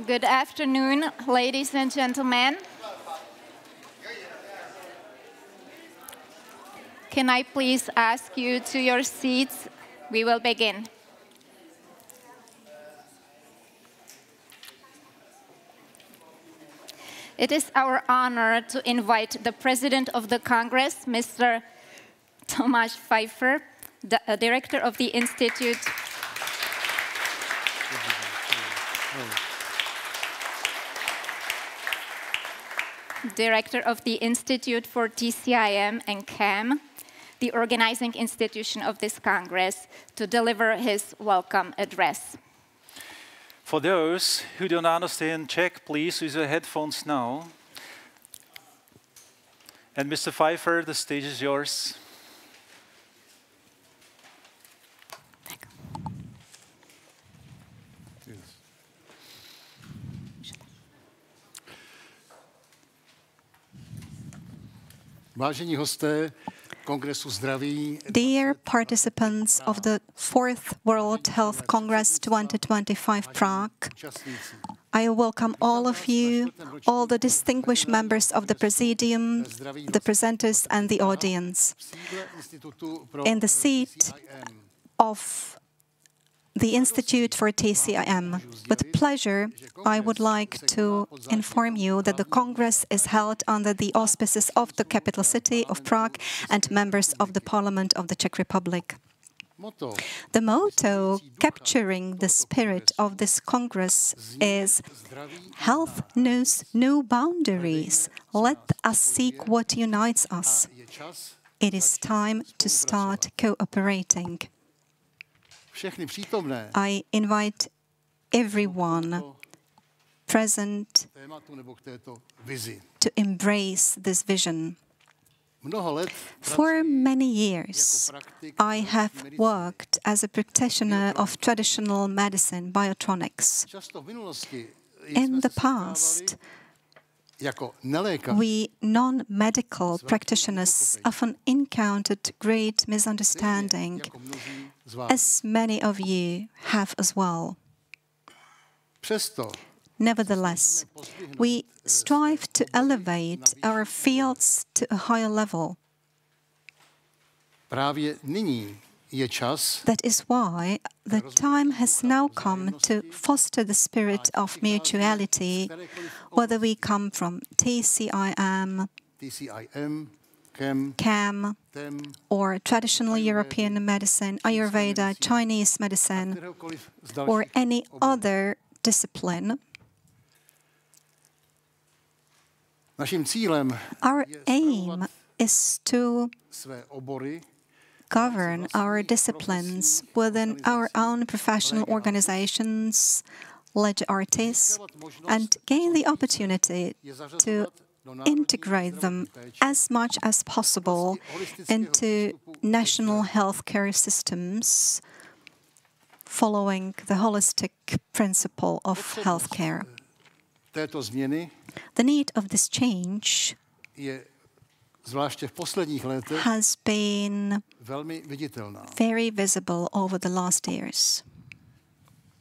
Good afternoon, ladies and gentlemen. Can I please ask you to your seats? We will begin. It is our honor to invite the President of the Congress, Mr. Tomáš Pfeiffer, the Director of the Institute. Director of the Institute for TCIM and CAM, the organizing institution of this Congress, to deliver his welcome address. For those who don't understand Czech, please use your headphones now. And Mr. Pfeiffer, the stage is yours. Vážení hosté Kongresu zdraví. Dear participants of the 4th World Health Congress 2025 Prague, I welcome all of you, all the distinguished members of the Presidium, the presenters and the audience. In the seat of the Institute for TCIM. With pleasure, I would like to inform you that the Congress is held under the auspices of the capital city of Prague and members of the Parliament of the Czech Republic. The motto capturing the spirit of this Congress is "Health knows no boundaries. Let us seek what unites us. It is time to start cooperating." I invite everyone present to embrace this vision. For many years, I have worked as a practitioner of traditional medicine, biotronics. In the past, we non-medical practitioners often encountered great misunderstanding, as many of you have as well. Nevertheless, we strive to elevate our fields to a higher level. That is why the time has now come to foster the spirit of mutuality, whether we come from TCIM, CAM, or traditional European medicine, Ayurveda, Chinese medicine, or any other discipline. Our aim is to své obory govern our disciplines within our own professional organizations, leg artis, and gain the opportunity to integrate them as much as possible into national healthcare systems, following the holistic principle of healthcare. této změny The need of this change je zvláště v posledních letech has been velmi viditelná. very visible over the last years.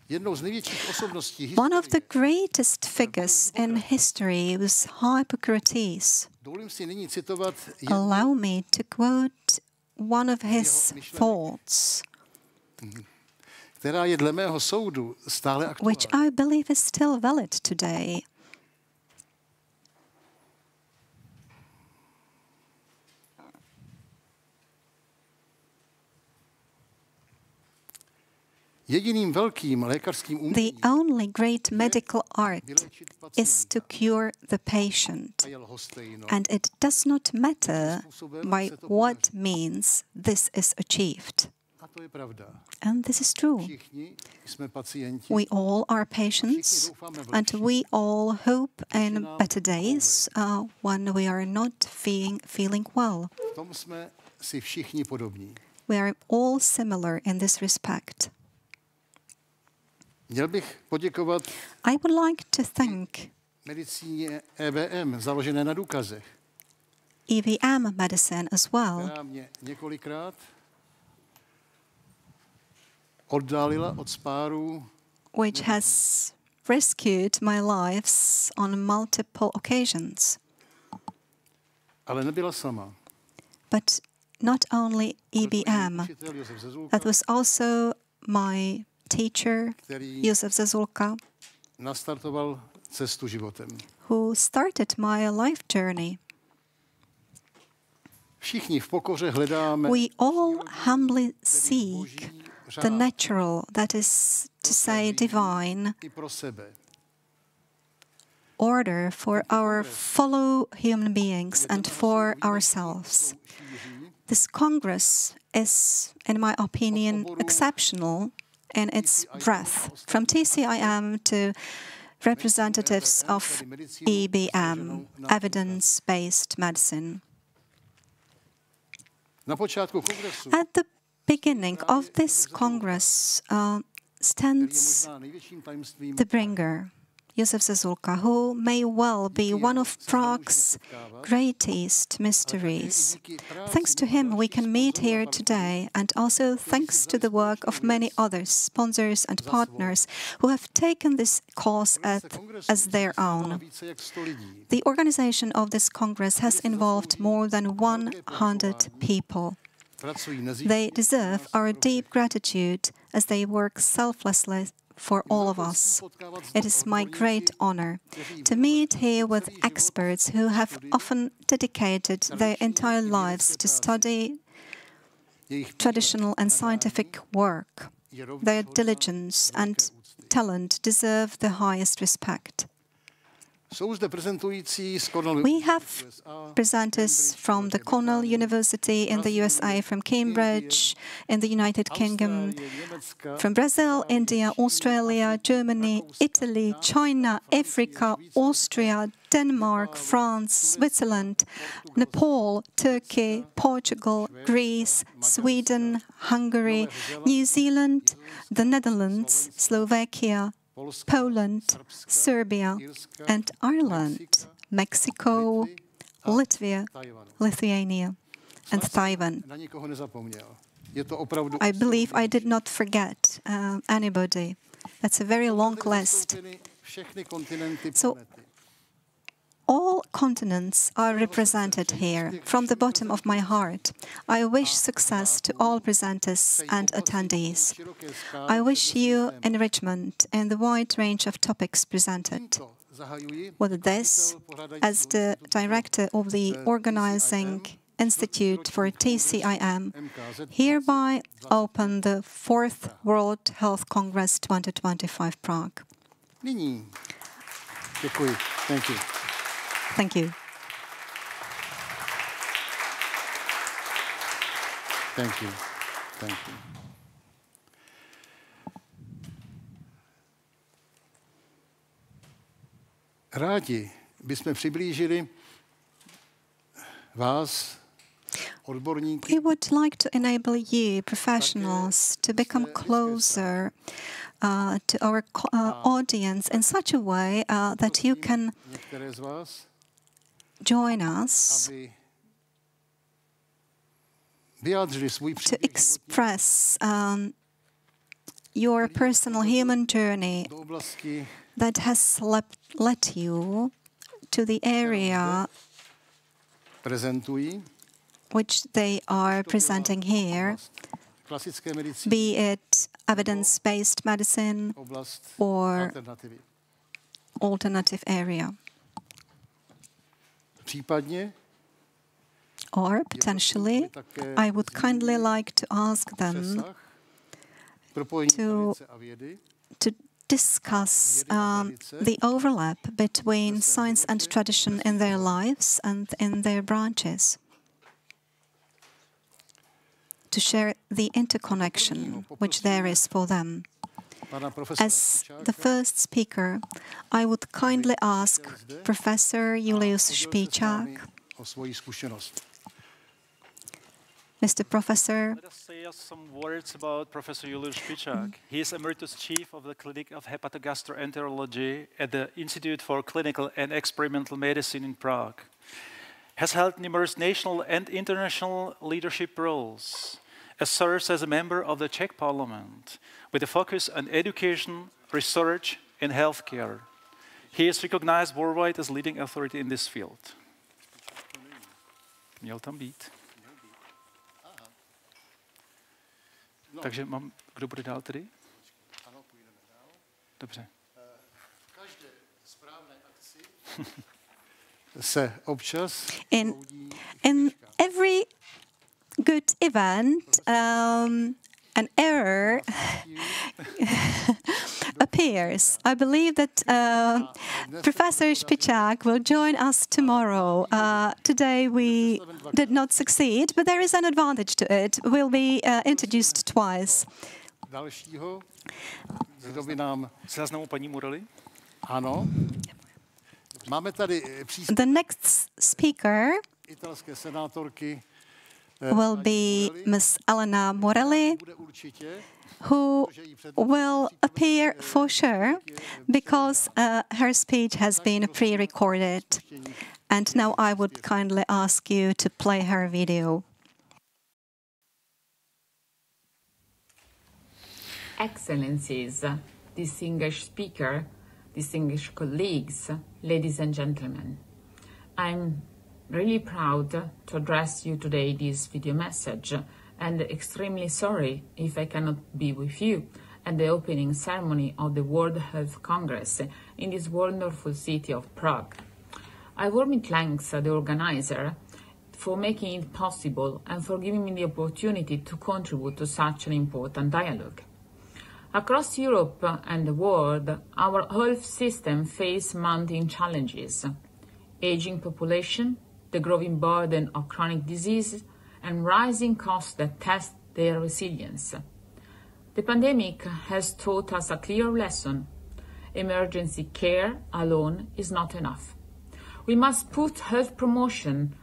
Jednou z největších osobností One of the historie, greatest figures in history was Hippocrates. dovolím si nyní citovat jednu Allow me to quote one of his thoughts, která je dle mého soudu stále which aktuální. I believe is still valid today. Jediným velkým lékařským The uměním only great medical art is to cure the patient, je lhostejno. and it does not matter by what means this is achieved. A to je pravda. And this is true. Všichni jsme pacienti. We all are patients, and we all hope in better days when we are not feeling well. V tom jsme si všichni podobní. We are all similar in this respect. Měl bych poděkovat I would like to thank medicíně EVM, založené na důkazech, EVM medicine as well, která mě několikrát oddálila od spárů, which has rescued my lives on multiple occasions. ale nebyla sama. But not only EVM, Učitel Josef Zezulka, that was also my teacher, který Josef Zezulka, nastartoval cestu životem. who started my life journey. Všichni v pokoře hledáme We all humbly seek boží the řád natural, that is to say divine, i pro sebe. order for our fellow human beings and for ourselves. This Congress is, in my opinion, exceptional in its breadth, from TCIM to representatives of EBM, evidence-based medicine. Na počátku kongresu At the beginning of this Congress stands možná největším tajemstvím the bringer, Josef Zezulka, who may well be one of Prague's greatest mysteries. Thanks to him, we can meet here today, and also thanks to the work of many others, sponsors and partners, who have taken this cause as their own. více jak 100 lidí. The organization of this Congress has involved more than 100 people. Pracují nezí- They deserve our deep gratitude as they work selflessly for all of us. It is my great honor to meet here with experts who have often dedicated their entire lives to study jejich traditional and scientific work. je rovněž Their hodná diligence and velké úcty. talent deserve the highest respect. Jsou zde prezentující z Cornell We have USA, presenters from the Cornell University in the USA, from Cambridge in the United Kingdom, Austrálie, Německa, from Brazil, India, Australia, Germany, Italy, China, Africa, Austria, Denmark, France, Switzerland, Nepal, Turkey, Portugal, Greece, Sweden, Hungary, New Zealand, the Netherlands, Slovakia, Polska, Poland, Serbia, and Ireland, Mexico, Latvia, Tajvan. Lithuania, and Taiwan. Na nikoho nezapomněl. Je to opravdu I believe I did not forget anybody. That's a very long list. zastoupeny všechny kontinenty So- planety. All continents are represented here. From the bottom of my heart, I wish success to all presenters and attendees. Široké skále I wish you enrichment in the wide range of topics presented. tímto zahajuji With this, as the director of the organizing Institute for TCIM, hereby open the 4th World Health Congress 2025 Prague. nyní. Děkuji. Thank you. Thank you. Thank you. Thank you. Rádi bychom přiblížili vás, odborníky. We would like to enable you, professionals, to become closer to our audience in such a way that you can Některé z vás, join us aby vyjádřili svůj to příběh express your personal human journey do oblasti, that has led you to the area prezentují, which they are presenting here, klasické medicíny, be it evidence-based medicine oblast or alternativy. alternative area. Případně Or potentially, I would kindly like to ask them přesah, propojení tradice a vědy, to discuss the overlap between science and tradition in their lives and in their branches, to share the interconnection which there is for them. pana profesora As Špičáka, the first speaker, I would kindly ask Professor Julius podělil se s Špičák. námi o svoji zkušenost. Mr. Professor, Let us say some words about Professor Julius Špičák. He is Emeritus Chief of the Clinic of Hepatogastroenterology at the Institute for Clinical and Experimental Medicine in Prague. Has held numerous national and international leadership roles, as serves as a member of the Czech Parliament, with a focus on education, research, and healthcare. He is recognized worldwide as leading authority in this field. Měl tam být. Takže kdo bude dál tedy? Ano, půjdeme dál. Dobře. V každé správné akci se občas in every good event, an error appears. I believe that Professor Špičák will join us tomorrow. Today we did not succeed, but there is an advantage to it. We'll be introduced twice. dalšího, kdo by nám... Záznamu paní Murely? Ano. Máme tady příspěvek The next speaker italské senátorky, will be Ms. Elena Morelli, bude určitě, who will appear for sure because her speech has been pre-recorded. And now I would kindly ask you to play her video. Excellencies, distinguished speaker, distinguished colleagues, ladies and gentlemen. I'm really proud to address you today this video message and extremely sorry if I cannot be with you at the opening ceremony of the World Health Congress in this wonderful city of Prague. I warmly thank the organizer for making it possible and for giving me the opportunity to contribute to such an important dialogue. Across Europe and the world, our health system faces mounting challenges: aging population, the growing burden of chronic disease, and rising costs that test their resilience. The pandemic has taught us a clear lesson. Emergency care alone is not enough. We must put health promotion,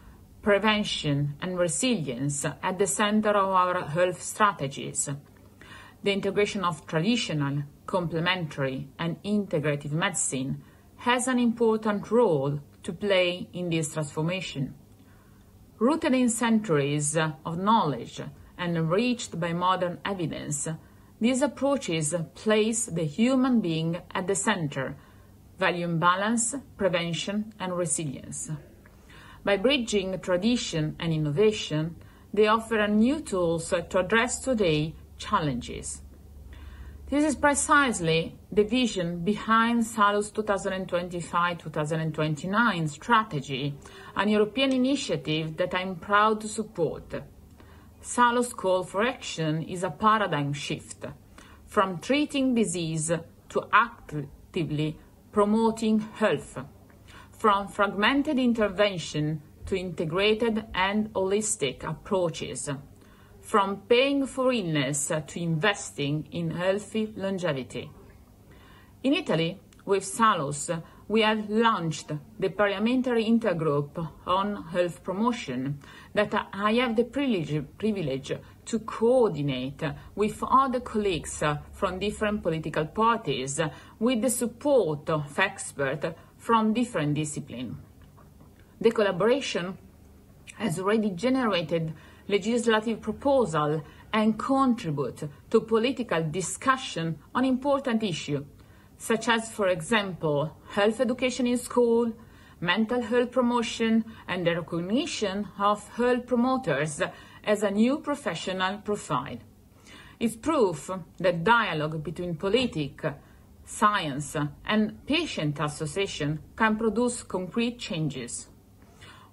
prevention, and resilience at the center of our health strategies. The integration of traditional, complementary, and integrative medicine has an important role to play in this transformation. Rooted in centuries of knowledge and enriched by modern evidence, these approaches place the human being at the center, valuing balance, prevention, and resilience. By bridging tradition and innovation, they offer new tools to address today's challenges. This is precisely the vision behind SALUS 2025-2029 strategy, an European initiative that I'm proud to support. SALUS' call for action is a paradigm shift, from treating disease to actively promoting health, from fragmented intervention to integrated and holistic approaches, from paying for illness to investing in healthy longevity. In Italy, with Salus, we have launched the Parliamentary Intergroup on Health Promotion that I have the privilege to coordinate with other colleagues from different political parties with the support of experts from different disciplines. The collaboration has already generated legislative proposals and contribute to political discussion on important issues, such as, for example, health education in school, mental health promotion, and the recognition of health promoters as a new professional profile. It's proof that dialogue between politics, science, and patient association can produce concrete changes.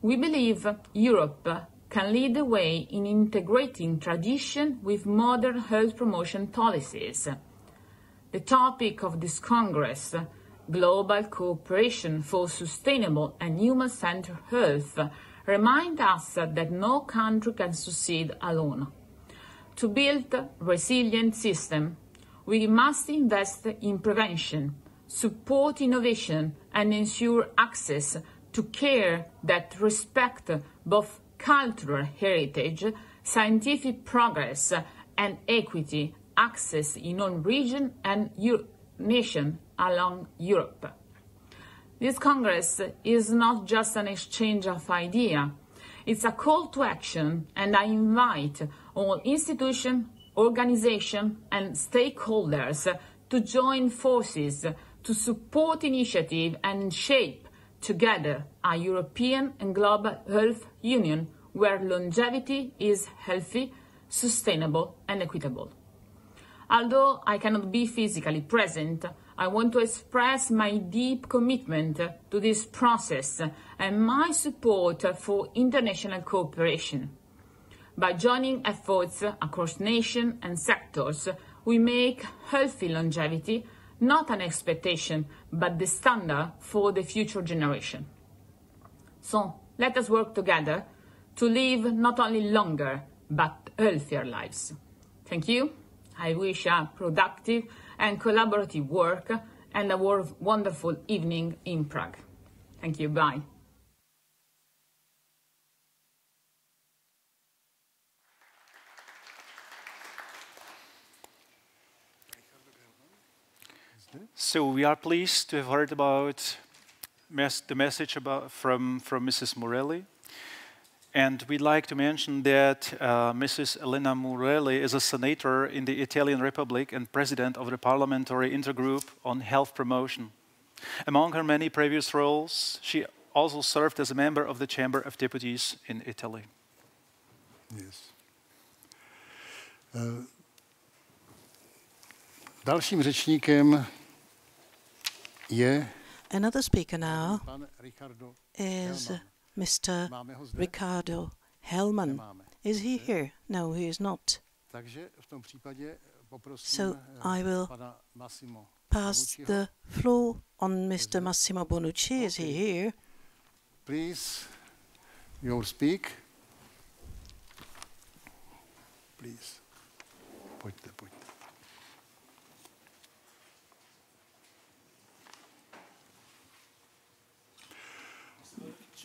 We believe Europe can lead the way in integrating tradition with modern health promotion policies. The topic of this Congress, Global Cooperation for Sustainable and Human-Centered Health, reminds us that no country can succeed alone. To build a resilient system, we must invest in prevention, support innovation, and ensure access to care that respects both cultural heritage, scientific progress, and equity access in all regions and nations along Europe. This Congress is not just an exchange of ideas, it's a call to action, and I invite all institutions, organizations, and stakeholders to join forces to support initiatives and shape together a European and global health union where longevity is healthy, sustainable, and equitable. Although I cannot be physically present, I want to express my deep commitment to this process and my support for international cooperation. By joining efforts across nations and sectors, we make healthy longevity not an expectation, but the standard for the future generation. So let us work together to live not only longer, but healthier lives. Thank you. I wish a productive and collaborative work and a wonderful evening in Prague. Thank you. Bye. So we are pleased to have heard about the message from Mrs. Morelli. And we'd like to mention that Mrs. Elena Morelli is a senator in the Italian Republic and president of the Parliamentary Intergroup on Health Promotion. Among her many previous roles, she also served as a member of the Chamber of Deputies in Italy. Yes. Dalším řečníkem je Another speaker now pan Ricardo is Hellman. Mr. Máme ho zde? Ricardo Hellman. Nemáme. Is he here? No, he is not. Takže v tom případě poprosím So I will pana Massimo pass Bonucciho. the floor on Mr. Massimo Bonucci. Is he here? Please, you speak. Please. Pojďte, pojďte.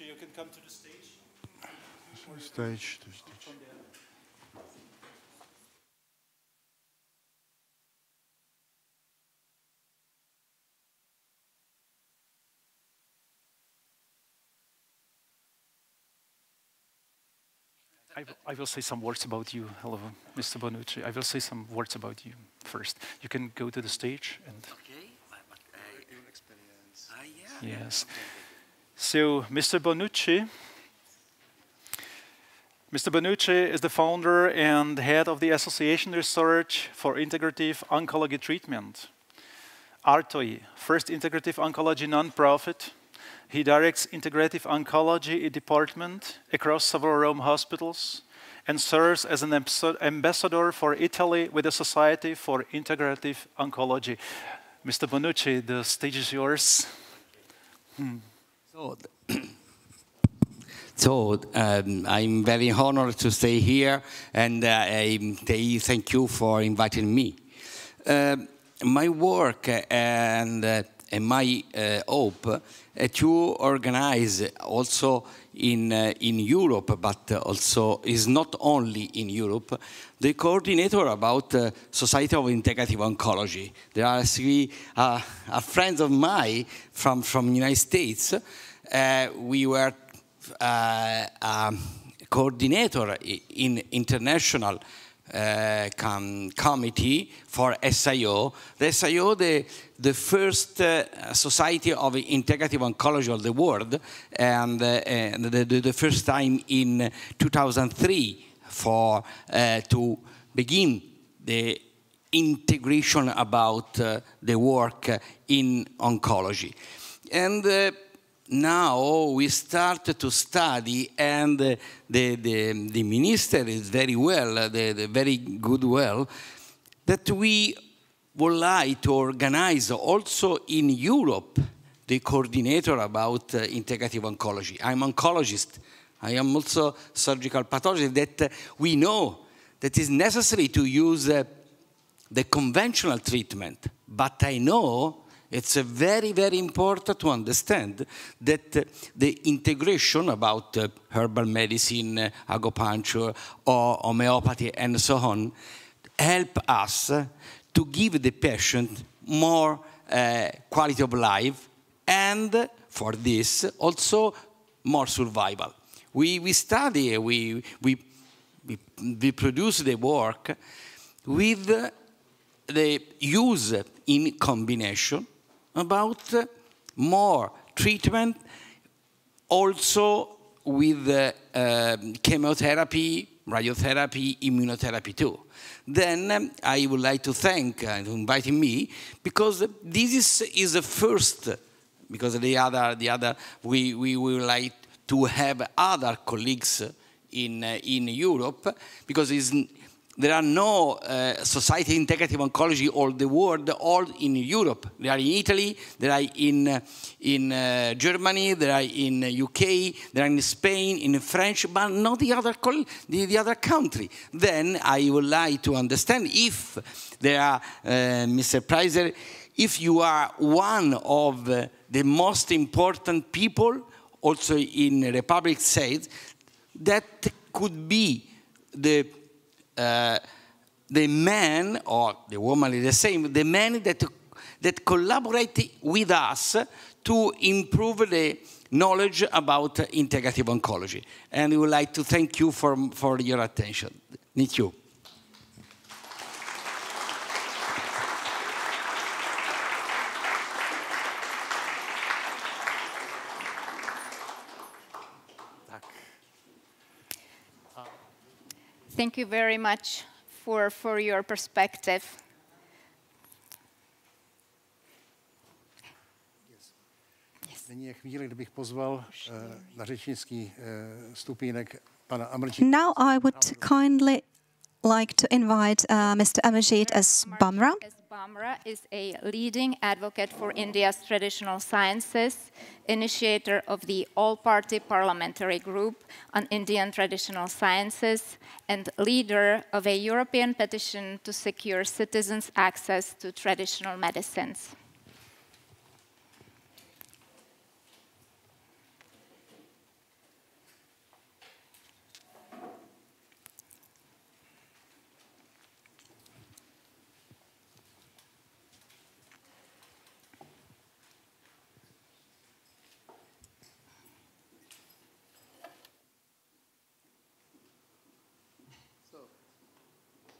You can come to the stage. Stage. I will say some words about you. Hello, Mr. Bonucci. I will say some words about you first. You can go to the stage and. Okay. Your experience. Yeah. Yes. So, Mr. Bonucci is the founder and head of the Association Research for Integrative Oncology Treatment, ARTOI, first integrative oncology non-profit. He directs integrative oncology department across several Rome hospitals and serves as an ambassador for Italy with the Society for Integrative Oncology. Mr. Bonucci, the stage is yours. So, So I'm very honored to stay here, and I thank you for inviting me. My work and my hope to organize also in Europe, but also is not only in Europe, the coordinator about Society of Integrative Oncology. There are three a friends of mine from the United States. We were coordinator in international committee for SIO. The SIO, the first society of integrative oncology of the world, and the first time in 2003 for to begin the integration about the work in oncology. And now we start to study, and the minister is very well, the very good well, that we would like to organize also in Europe the coordinator about integrative oncology. I'm an oncologist. I am also surgical pathologist, that we know that it's necessary to use the conventional treatment, but I know it's very, very important to understand that the integration about herbal medicine, acupuncture, or homeopathy, and so on, help us to give the patient more quality of life, and for this also more survival. We study, we produce the work with the use in combination about more treatment, also with chemotherapy, radiotherapy, immunotherapy too. Then I would like to thank inviting me, because this is the first, because the other we would like to have other colleagues in Europe, because there are no society integrative oncology all the world, all in Europe. They are in Italy, they are in Germany, they are in UK, they are in Spain, in French, but not the other country. Then I would like to understand if there are, Mr. Preiser, if you are one of the most important people also in Republic States, that could be the man, or the woman is the same, the man that collaborate with us to improve the knowledge about integrative oncology. And we would like to thank you for your attention. Thank you. Thank you very much for your perspective. Nyní je chvíle, kdybych pozval na řečnický stupínek pana Amarjita. Now I would kindly like to invite Mr. Amarjit S. Bhamra. Bhamra is a leading advocate for India's traditional sciences, initiator of the All-Party Parliamentary Group on Indian Traditional Sciences, and leader of a European petition to secure citizens' access to traditional medicines.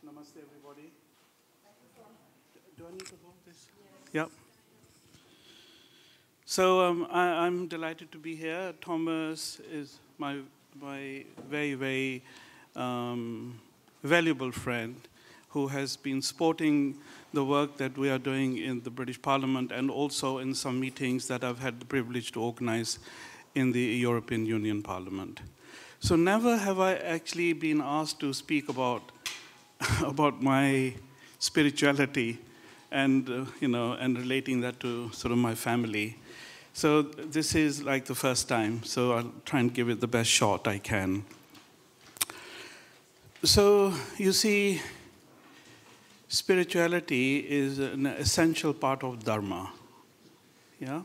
Namaste, everybody. Do I need to hold this? Yeah. So I'm delighted to be here. Thomas is my very, very valuable friend who has been supporting the work that we are doing in the British Parliament, and also in some meetings that I've had the privilege to organize in the European Union Parliament. So never have I actually been asked to speak about my spirituality and and relating that to sort of my family. So this is like the first time, so I'll try and give it the best shot I can. So you see, spirituality is an essential part of Dharma. Yeah?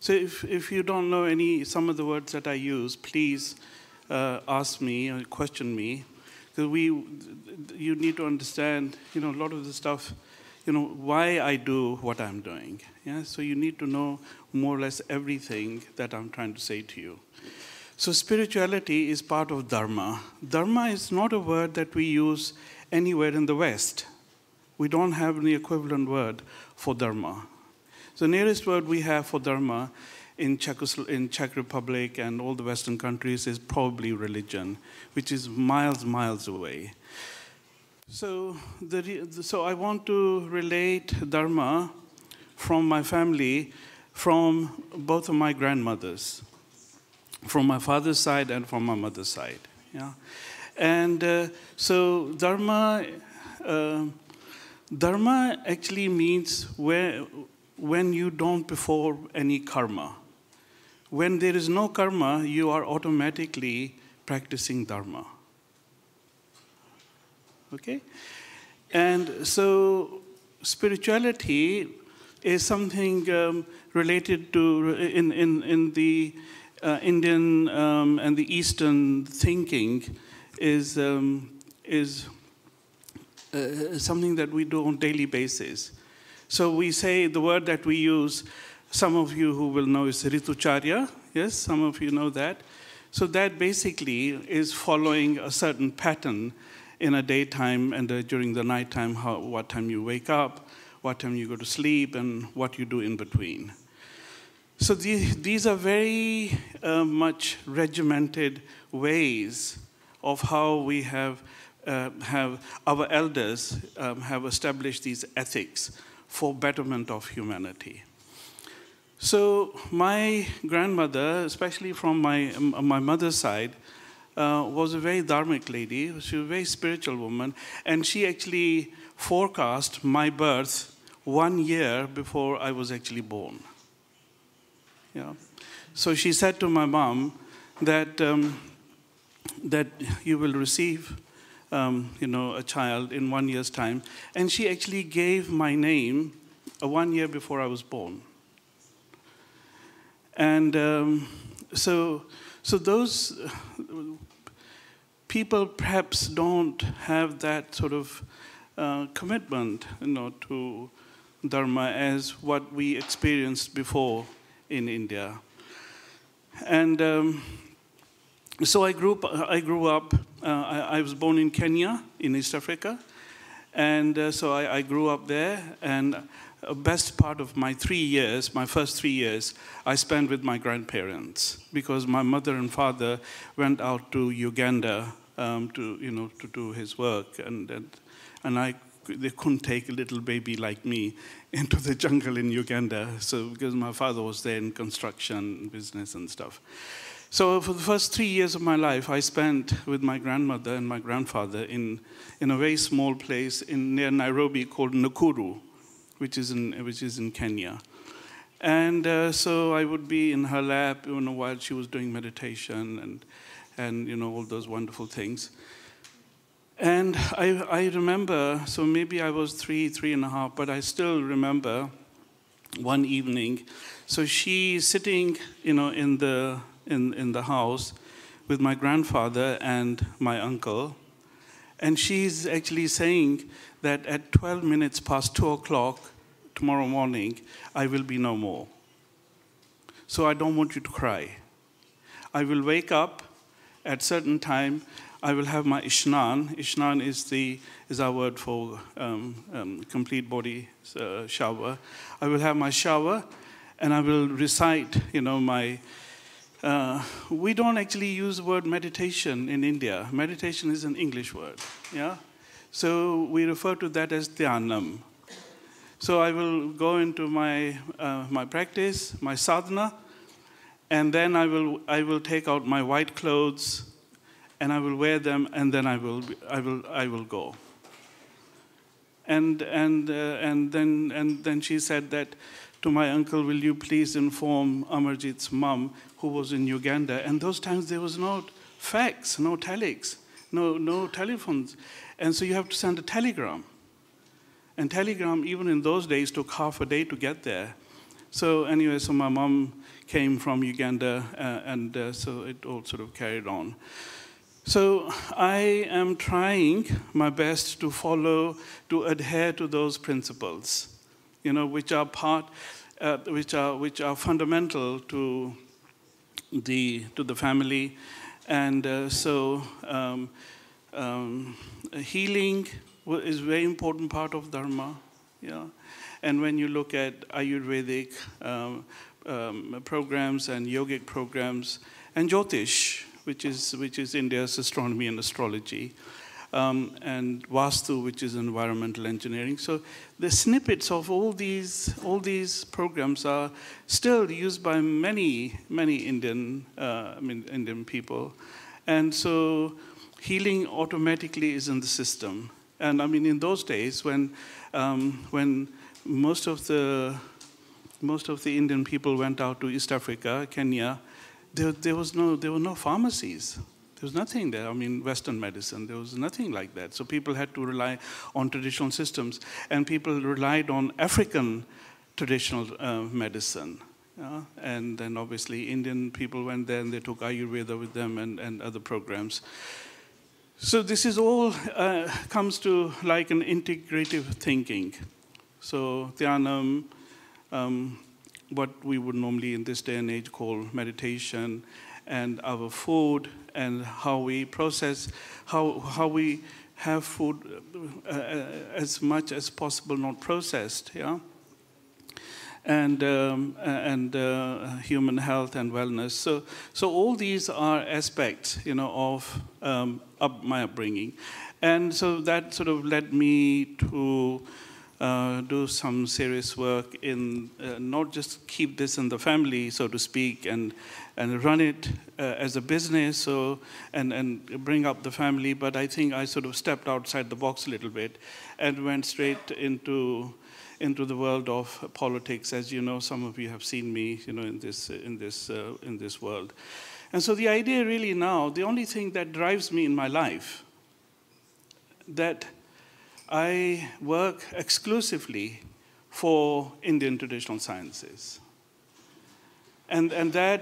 So if you don't know some of the words that I use, please ask me or question me. Because you need to understand, a lot of the stuff, why I do what I'm doing. Yeah? So you need to know more or less everything that I'm trying to say to you. So spirituality is part of Dharma. Dharma is not a word that we use anywhere in the West. We don't have any equivalent word for Dharma. The nearest word we have for Dharma in Czech Republic and all the Western countries is probably religion, which is miles away. So I want to relate Dharma from my family, from both of my grandmothers, from my father's side and from my mother's side. Yeah? And so Dharma actually means when you don't perform any karma. When there is no karma, you are automatically practicing Dharma. Okay? And so spirituality is something related to, in the Indian and the Eastern thinking, is something that we do on a daily basis. So we say the word that we use, some of you who will know is Ritucharya. Yes, some of you know that. So that basically is following a certain pattern in a daytime and during the nighttime, what time you wake up, what time you go to sleep, and what you do in between. So these are very much regimented ways of how we have our elders have established these ethics for betterment of humanity. So my grandmother, especially from my mother's side, was a very dharmic lady. She was a very spiritual woman, and she actually forecast my birth 1 year before I was actually born. Yeah. So she said to my mom that that you will receive a child in 1 year's time. And she actually gave my name 1 year before I was born. And so those people perhaps don't have that sort of commitment, to Dharma as what we experienced before in India. And so I grew up. I was born in Kenya, in East Africa, and so I grew up there. And the best part of my first 3 years, I spent with my grandparents because my mother and father went out to Uganda to do his work, and they couldn't take a little baby like me into the jungle in Uganda. So because my father was there in construction business and stuff. So for the first 3 years of my life, I spent with my grandmother and my grandfather in a very small place near Nairobi called Nakuru, which is in Kenya. And so I would be in her lap while she was doing meditation and all those wonderful things. And I remember, so maybe I was 3.5, but I still remember one evening. So she's sitting, in the house with my grandfather and my uncle, and she's actually saying that at 12 minutes past 2 o'clock tomorrow morning, I will be no more. So I don't want you to cry. I will wake up at certain time. I will have my ishnan. Ishnan is our word for complete body shower. I will have my shower, and I will recite, my. We don't actually use the word meditation in India. Meditation is an English word, yeah? So we refer to that as dhyanam. So I will go into my practice, my sadhana, and then I will take out my white clothes, and I will wear them, and then I will go. And then she said that to my uncle, will you please inform Amarjit's mom, who was in Uganda? And those times there was no fax, no telex, no telephones. And so you have to send a telegram. And telegram, even in those days, took half a day to get there. So anyway, so my mom came from Uganda, and so it all sort of carried on. So I am trying my best to follow, to adhere to those principles, you know, which are which are fundamental to the family, and healing is a very important part of Dharma, yeah. And when you look at Ayurvedic programs and yogic programs, and Jyotish, which is India's astronomy and astrology, and Vastu, which is environmental engineering. So the snippets of all these programs are still used by many Indian people, and so healing automatically is in the system. And I mean, in those days when most of the Indian people went out to East Africa, Kenya, there were no pharmacies. There was nothing there. I mean, Western medicine, there was nothing like that. So people had to rely on traditional systems, and people relied on African traditional medicine. And then obviously Indian people went there and they took Ayurveda with them and other programs. So this is all comes to like an integrative thinking. So Dhyanam, what we would normally in this day and age call meditation, and our food, and how we process, how we have food as much as possible not processed, yeah, and human health and wellness. So all these are aspects, you know, of my upbringing, and so that sort of led me to do some serious work in not just keep this in the family, so to speak, and run it as a business, so and bring up the family. But I think I sort of stepped outside the box a little bit and went straight into the world of politics. As you know, some of you have seen me, you know, in this world. And so the idea really now, the only thing that drives me in my life, that I work exclusively for Indian traditional sciences, and the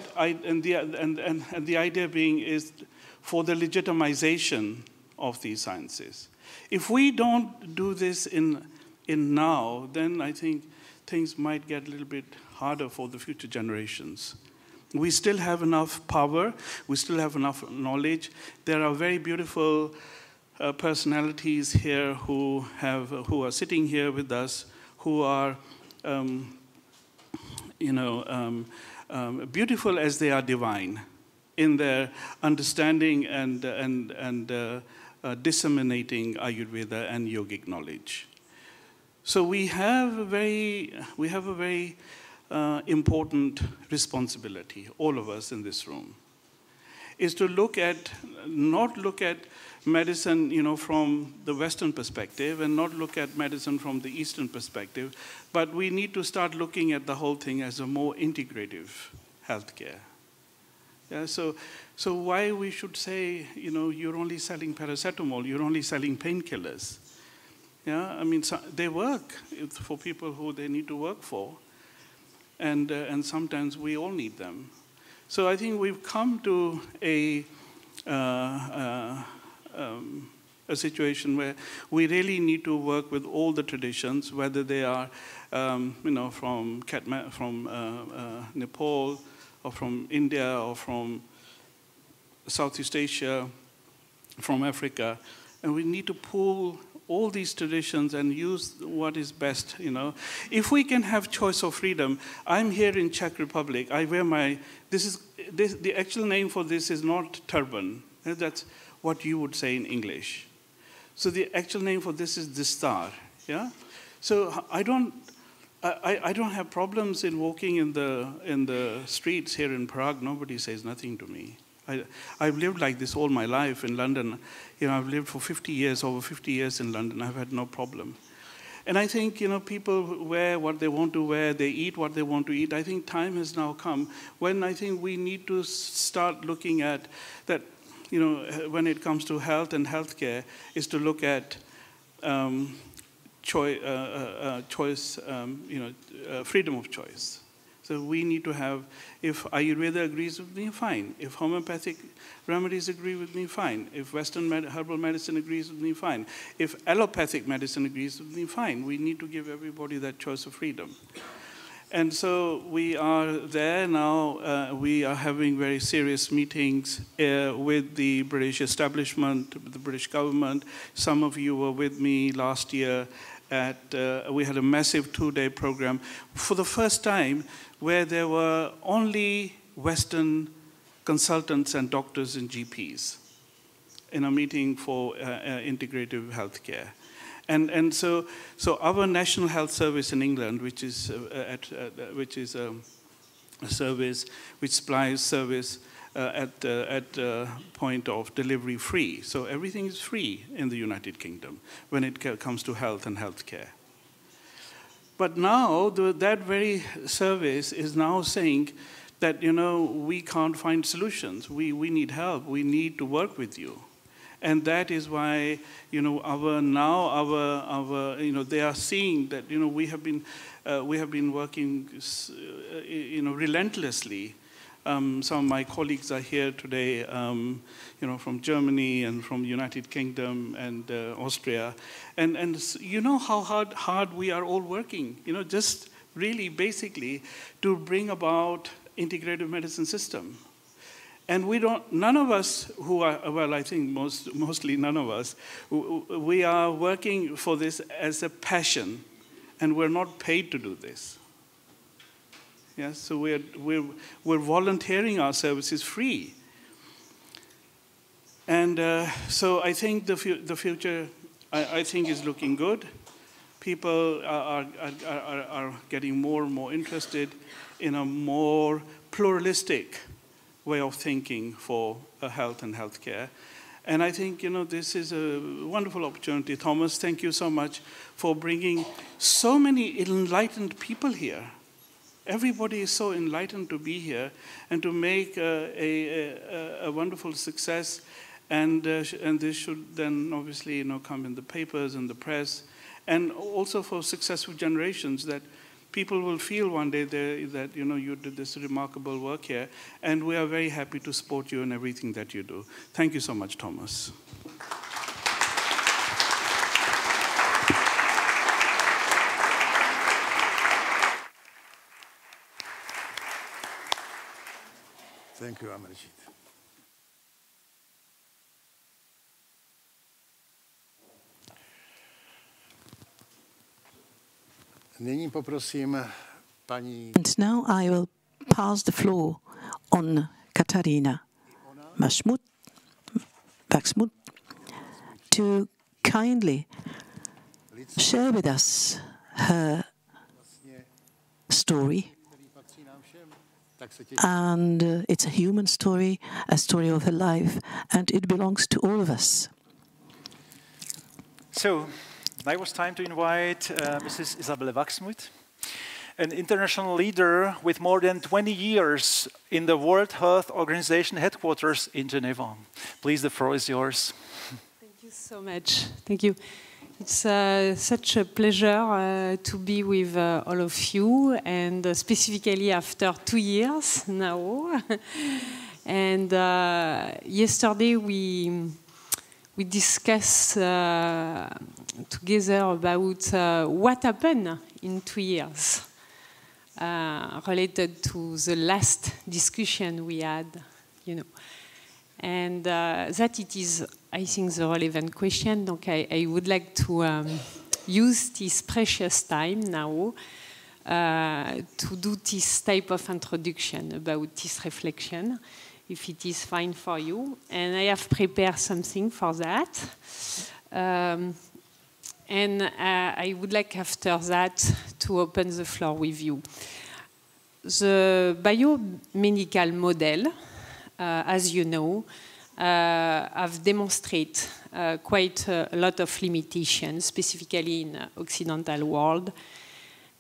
idea being is for the legitimization of these sciences. If we don't do this in now, then I think things might get a little bit harder for the future generations. We still have enough power. We still have enough knowledge. There are very beautiful personalities here who are sitting here with us, who are, beautiful as they are divine in their understanding and disseminating Ayurveda and yogic knowledge. So we have a very important responsibility, all of us in this room, is to not look at medicine, you know, from the Western perspective, and not look at medicine from the Eastern perspective, but we need to start looking at the whole thing as a more integrative healthcare. Yeah, so why we should say, you know, you're only selling paracetamol, you're only selling painkillers. Yeah, I mean, they work for people who they need to work for, and sometimes we all need them. So I think we've come to a situation where we really need to work with all the traditions, whether they are, from Nepal, or from India, or from Southeast Asia, from Africa, and we need to pull all these traditions and use what is best, you know. If we can have choice of freedom, I'm here in Czech Republic. I wear the actual name for this is not turban. That's what you would say in English. So the actual name for this is distar, yeah. So I don't have problems in walking in the streets here in Prague. Nobody says nothing to me. I've lived like this all my life in London. You know, I've lived for 50 years, over 50 years in London. I've had no problem. And I think, you know, people wear what they want to wear, they eat what they want to eat. I think time has now come when I think we need to start looking at that, you know, when it comes to health and healthcare, is to look at choice, freedom of choice. So we need to have, if Ayurveda agrees with me, fine. If homeopathic remedies agree with me, fine. If Western herbal medicine agrees with me, fine. If allopathic medicine agrees with me, fine. We need to give everybody that choice of freedom. And so we are there now. We are having very serious meetings with the British establishment, with the British government. Some of you were with me last year. We had a massive 2-day program for the first time where there were only Western consultants and doctors and GPs in a meeting for integrative healthcare. And so our National Health Service in England, which is a service which supplies service at point of delivery free. So everything is free in the United Kingdom when it comes to health and healthcare. But now that very service is now saying that, you know, we can't find solutions. We need help. We need to work with you. And that is why, you know, they are seeing that, you know, we have been working, you know, relentlessly. Some of my colleagues are here today, you know, from Germany and from United Kingdom and Austria. And you know how hard we are all working, you know, just really basically to bring about integrative medicine system. And none of us who are, well, I think mostly none of us, we are working for this as a passion, and we're not paid to do this. Yes, so we're volunteering our services free. And so I think the future, I think, is looking good. People are getting more and more interested in a more pluralistic way of thinking for health and healthcare. And I think, you know, this is a wonderful opportunity. Thomas, thank you so much for bringing so many enlightened people here. Everybody is so enlightened to be here and to make a wonderful success. And this should then obviously, you know, come in the papers and the press, and also for successful generations, that people will feel one day that, you know, you did this remarkable work here, and we are very happy to support you in everything that you do. Thank you so much, Thomas. Thank you, Amarjit. Nyní poprosím paní... And now I will pass the floor on Katarina Wachsmuth to kindly share with us her story. And it's a human story, a story of her life, and it belongs to all of us. So, now it was time to invite Mrs. Isabelle Wachsmuth, an international leader with more than 20 years in the World Health Organization headquarters in Geneva. Please, the floor is yours. Thank you so much. Thank you. It's such a pleasure to be with all of you, and specifically after 2 years now. And yesterday we discussed together about what happened in 2 years related to the last discussion we had, you know. And that it is, I think, the relevant question. Donc I would like to use this precious time now to do this type of introduction about this reflection, if it is fine for you. And I have prepared something for that. And I would like after that to open the floor with you. The biomedical model, as you know, have demonstrated quite a lot of limitations, specifically in the Occidental world.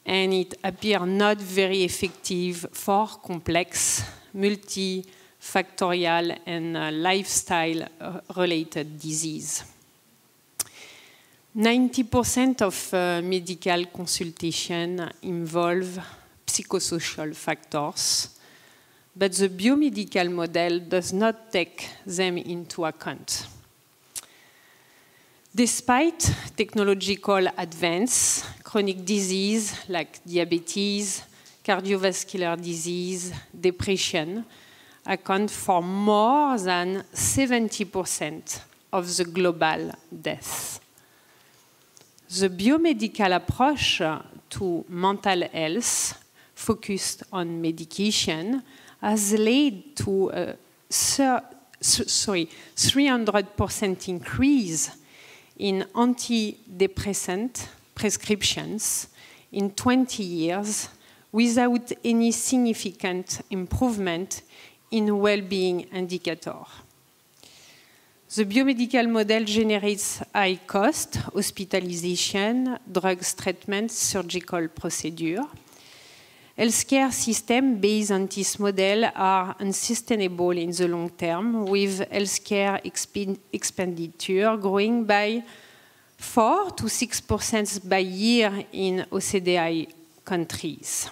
And it appears not very effective for complex, multifactorial and lifestyle-related disease. 90% of medical consultation involve psychosocial factors, but the biomedical model does not take them into account. Despite technological advance, chronic disease like diabetes, cardiovascular disease, depression account for more than 70% of the global deaths. The biomedical approach to mental health, focused on medication, has led to a 300% increase in antidepressant prescriptions in 20 years without any significant improvement in well-being indicators. The biomedical model generates high cost, hospitalization, drugs treatment, surgical procedure. Healthcare systems based on this model are unsustainable in the long term, with healthcare expenditure growing by 4 to 6% by year in OCDE countries.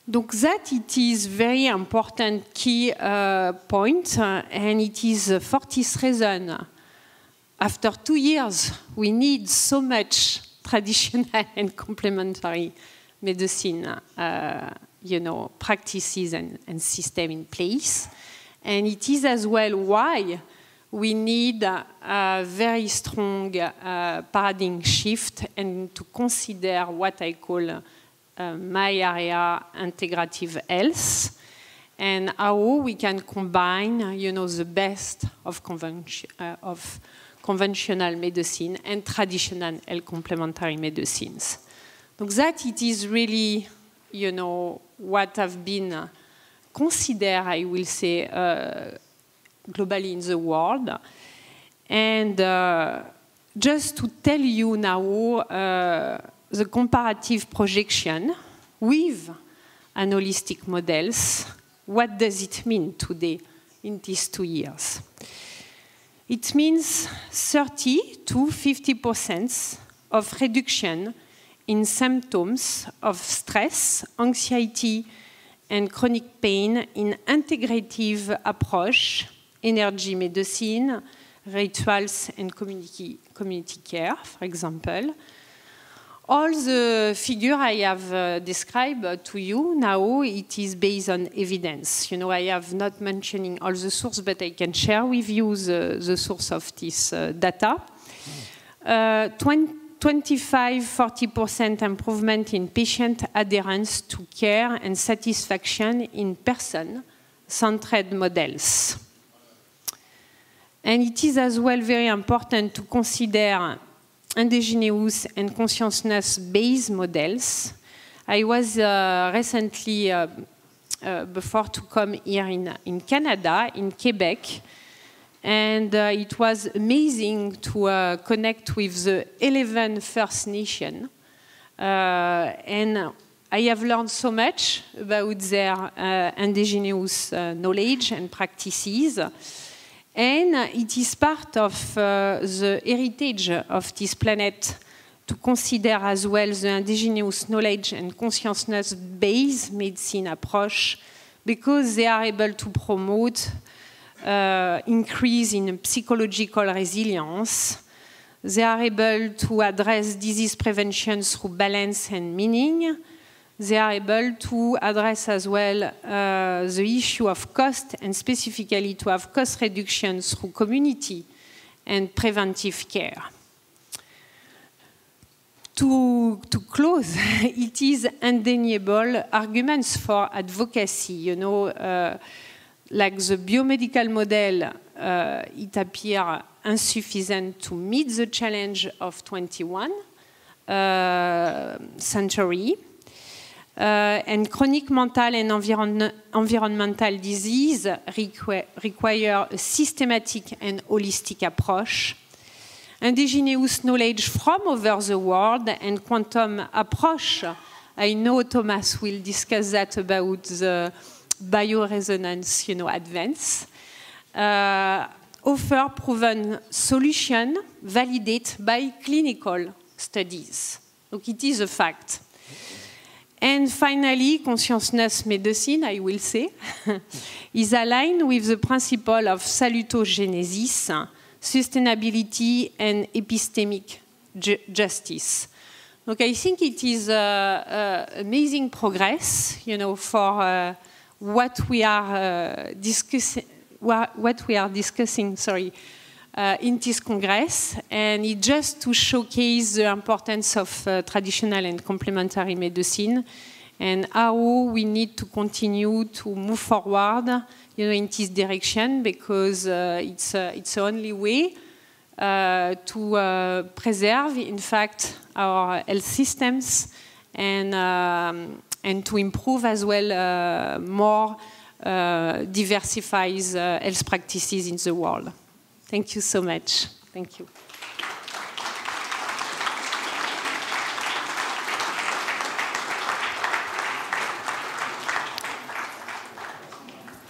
Donc that it is very important key point, and it is for this reason, after 2 years, we need so much traditional and complementary medicine, practices and system in place. And it is as well why we need a very strong paradigm shift and to consider what I call my area integrative health, and how we can combine, the best of conventional medicine and traditional and complementary medicines. So that it is really, what have been considered, I will say, globally in the world. And just to tell you now, the comparative projection with an holistic models, what does it mean today in these 2 years? It means 30 to 50% of reduction in symptoms of stress, anxiety, and chronic pain in integrative approach, energy medicine, rituals, and community care, for example. All the figure I have described to you now, it is based on evidence. I have not mentioning all the source, but I can share with you the source of this data. 25-40% improvement in patient adherence to care and satisfaction in person-centered models. And it is as well very important to consider indigenous and consciousness-based models. I was recently, before to come here in Canada, in Quebec, and it was amazing to connect with the 11 First Nations. And I have learned so much about their indigenous knowledge and practices. And it is part of the heritage of this planet to consider as well the indigenous knowledge and consciousness-based medicine approach, because they are able to promote increase in psychological resilience. They are able to address disease prevention through balance and meaning. They are able to address as well the issue of cost, and specifically to have cost reduction through community and preventive care. To close, it is undeniable arguments for advocacy. Like the biomedical model, it appears insufficient to meet the challenge of 21st century. and chronic mental and environmental disease require a systematic and holistic approach. Indigenous knowledge from over the world and quantum approach. I know Thomas will discuss that about the bioresonance, advance. Offer proven solution validated by clinical studies. So it is a fact. And finally, consciousness medicine, I will say, is aligned with the principle of salutogenesis, sustainability, and epistemic justice. Okay, I think it is amazing progress, for what we are discussing. In this Congress, and it just to showcase the importance of traditional and complementary medicine and how we need to continue to move forward, in this direction, because it's the only way to preserve, in fact, our health systems and to improve as well more diversified health practices in the world. Thank you so much. Thank you.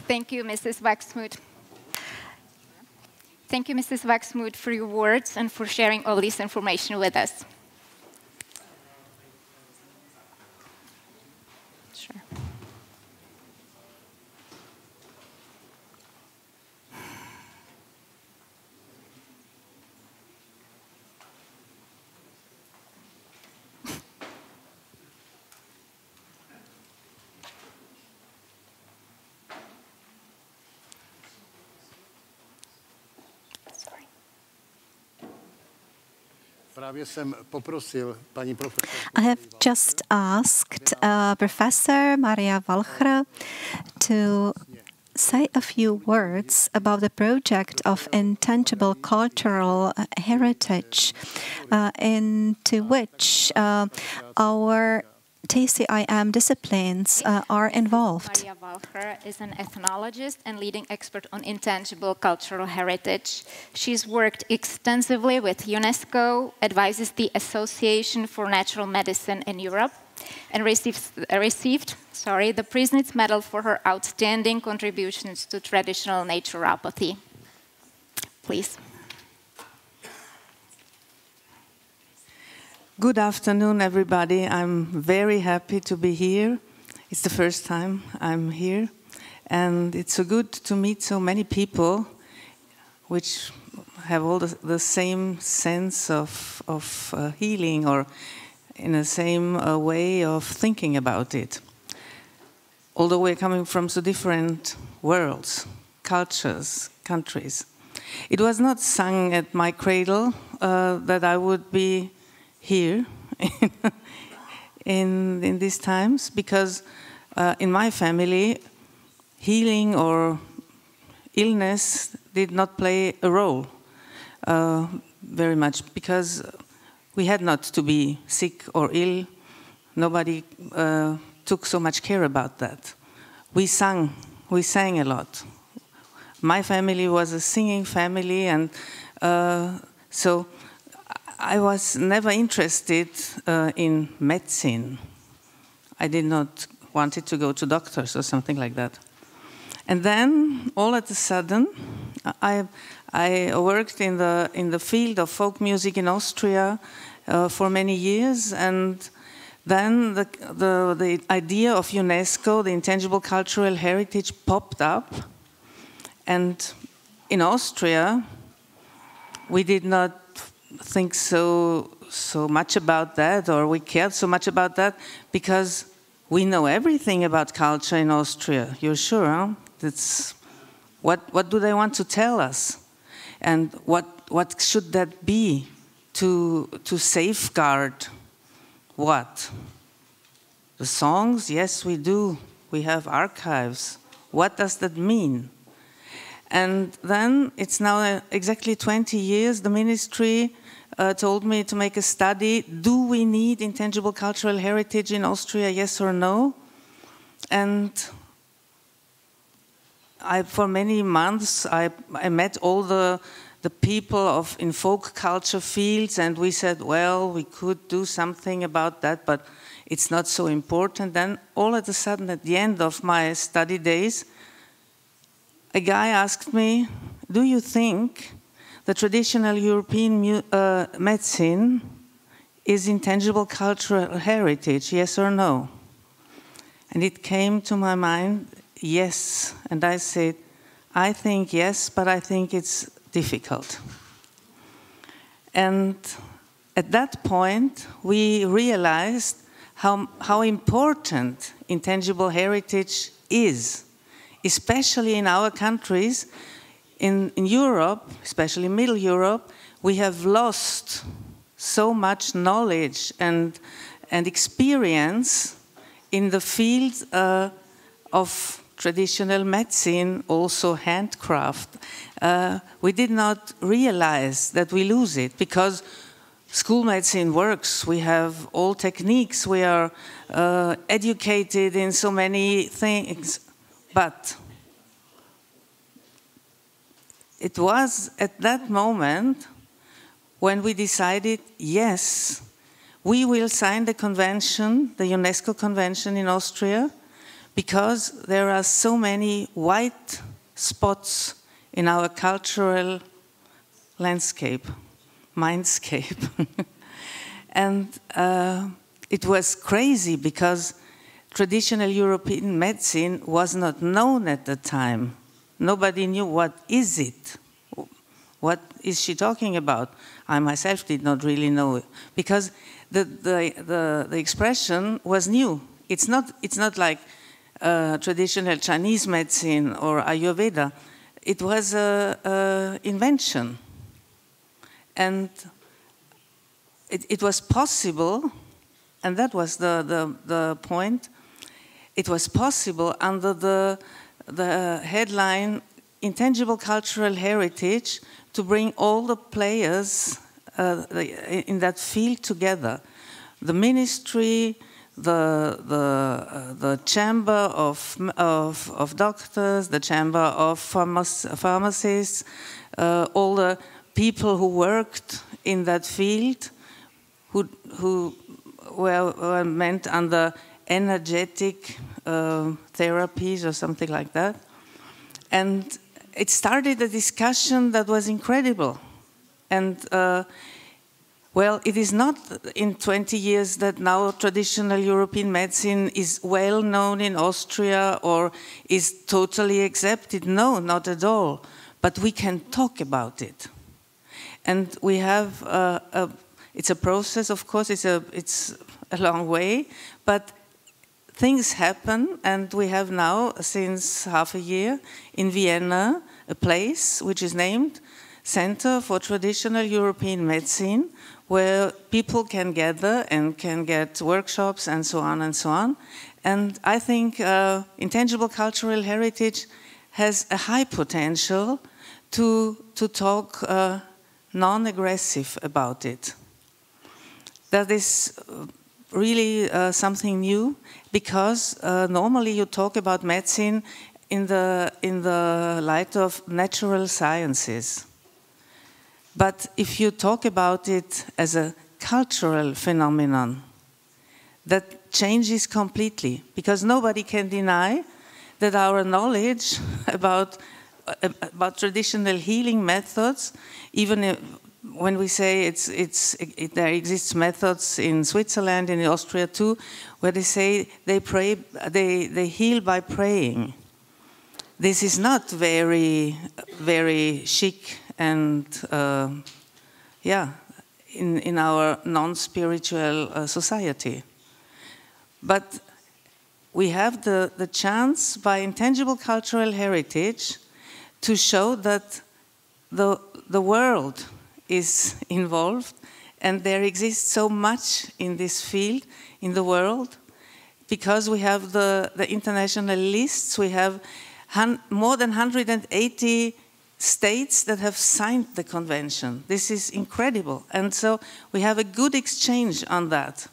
Thank you, Mrs. Wachsmuth. Thank you, Mrs. Wachsmuth, for your words and for sharing all this information with us. Sure. I have just asked Professor Maria Walcher to say a few words about the project of intangible cultural heritage, into which our TCIM disciplines are involved. Maria Walcher is an ethnologist and leading expert on intangible cultural heritage. She's worked extensively with UNESCO, advises the Association for Natural Medicine in Europe, and received the Priznitz Medal for her outstanding contributions to traditional naturopathy. Please. Good afternoon, everybody. I'm very happy to be here. It's the first time I'm here. And it's so good to meet so many people which have all the same sense of healing, or in the same way of thinking about it. Although we're coming from so different worlds, cultures, countries. It was not sung at my cradle that I would be here in these times, because in my family, healing or illness did not play a role very much, because we had not to be sick or ill. Nobody took so much care about that. We sang a lot. My family was a singing family, and so I was never interested in medicine. I did not want to go to doctors or something like that. And then, all of a sudden, I worked in the field of folk music in Austria for many years, and then the idea of UNESCO, the Intangible Cultural Heritage, popped up. And in Austria, we did not think so much about that, or we cared so much about that, because we know everything about culture in Austria. You're sure, huh? That's what do they want to tell us, and what should that be to safeguard what? The songs? Yes, we do. We have archives. What does that mean? And then, it's now exactly 20 years, the ministry told me to make a study. Do we need intangible cultural heritage in Austria, yes or no? And for many months, I met all the people in folk culture fields, and we said, well, we could do something about that, but it's not so important. Then all of a sudden, at the end of my study days, a guy asked me, do you think the traditional European medicine is intangible cultural heritage, yes or no? And it came to my mind, yes. And I said, I think yes, but I think it's difficult. And at that point, we realized how important intangible heritage is, especially in our countries. In Europe, especially Middle Europe, we have lost so much knowledge and experience in the field of traditional medicine, also handcraft. We did not realize that we lose it because school medicine works. We have all techniques. We are educated in so many things. But it was at that moment when we decided, yes, we will sign the convention, the UNESCO convention in Austria, because there are so many white spots in our cultural landscape, mindscape. And it was crazy because traditional European medicine was not known at the time. Nobody knew what is it. What is she talking about? I myself did not really know it because the expression was new. It's not like traditional Chinese medicine or Ayurveda. It was an invention, and it was possible, and that was the point. It was possible under the headline "Intangible Cultural Heritage" to bring all the players in that field together. The ministry, the chamber of doctors, the chamber of pharmacists, all the people who worked in that field, who were meant under energetic therapies or something like that. And it started a discussion that was incredible. And well, it is not in 20 years that now traditional European medicine is well known in Austria or is totally accepted. No, not at all. But we can talk about it. And we have, it's a process, of course, it's a long way, but things happen, and we have now, since half a year, in Vienna, a place which is named Center for Traditional European Medicine, where people can gather and can get workshops and so on and so on. And I think intangible cultural heritage has a high potential to talk non-aggressive about it. That is really something new, because normally you talk about medicine in the light of natural sciences. But if you talk about it as a cultural phenomenon, that changes completely, because nobody can deny that our knowledge about traditional healing methods, even when we say there exists methods in Switzerland and in Austria too, where they say they heal by praying. This is not very, very chic and in our non-spiritual society. But we have the chance by intangible cultural heritage to show that the world is involved, and there exists so much in this field in the world, because we have the international lists. We have more than 180 states that have signed the convention. This is incredible. And so we have a good exchange on that.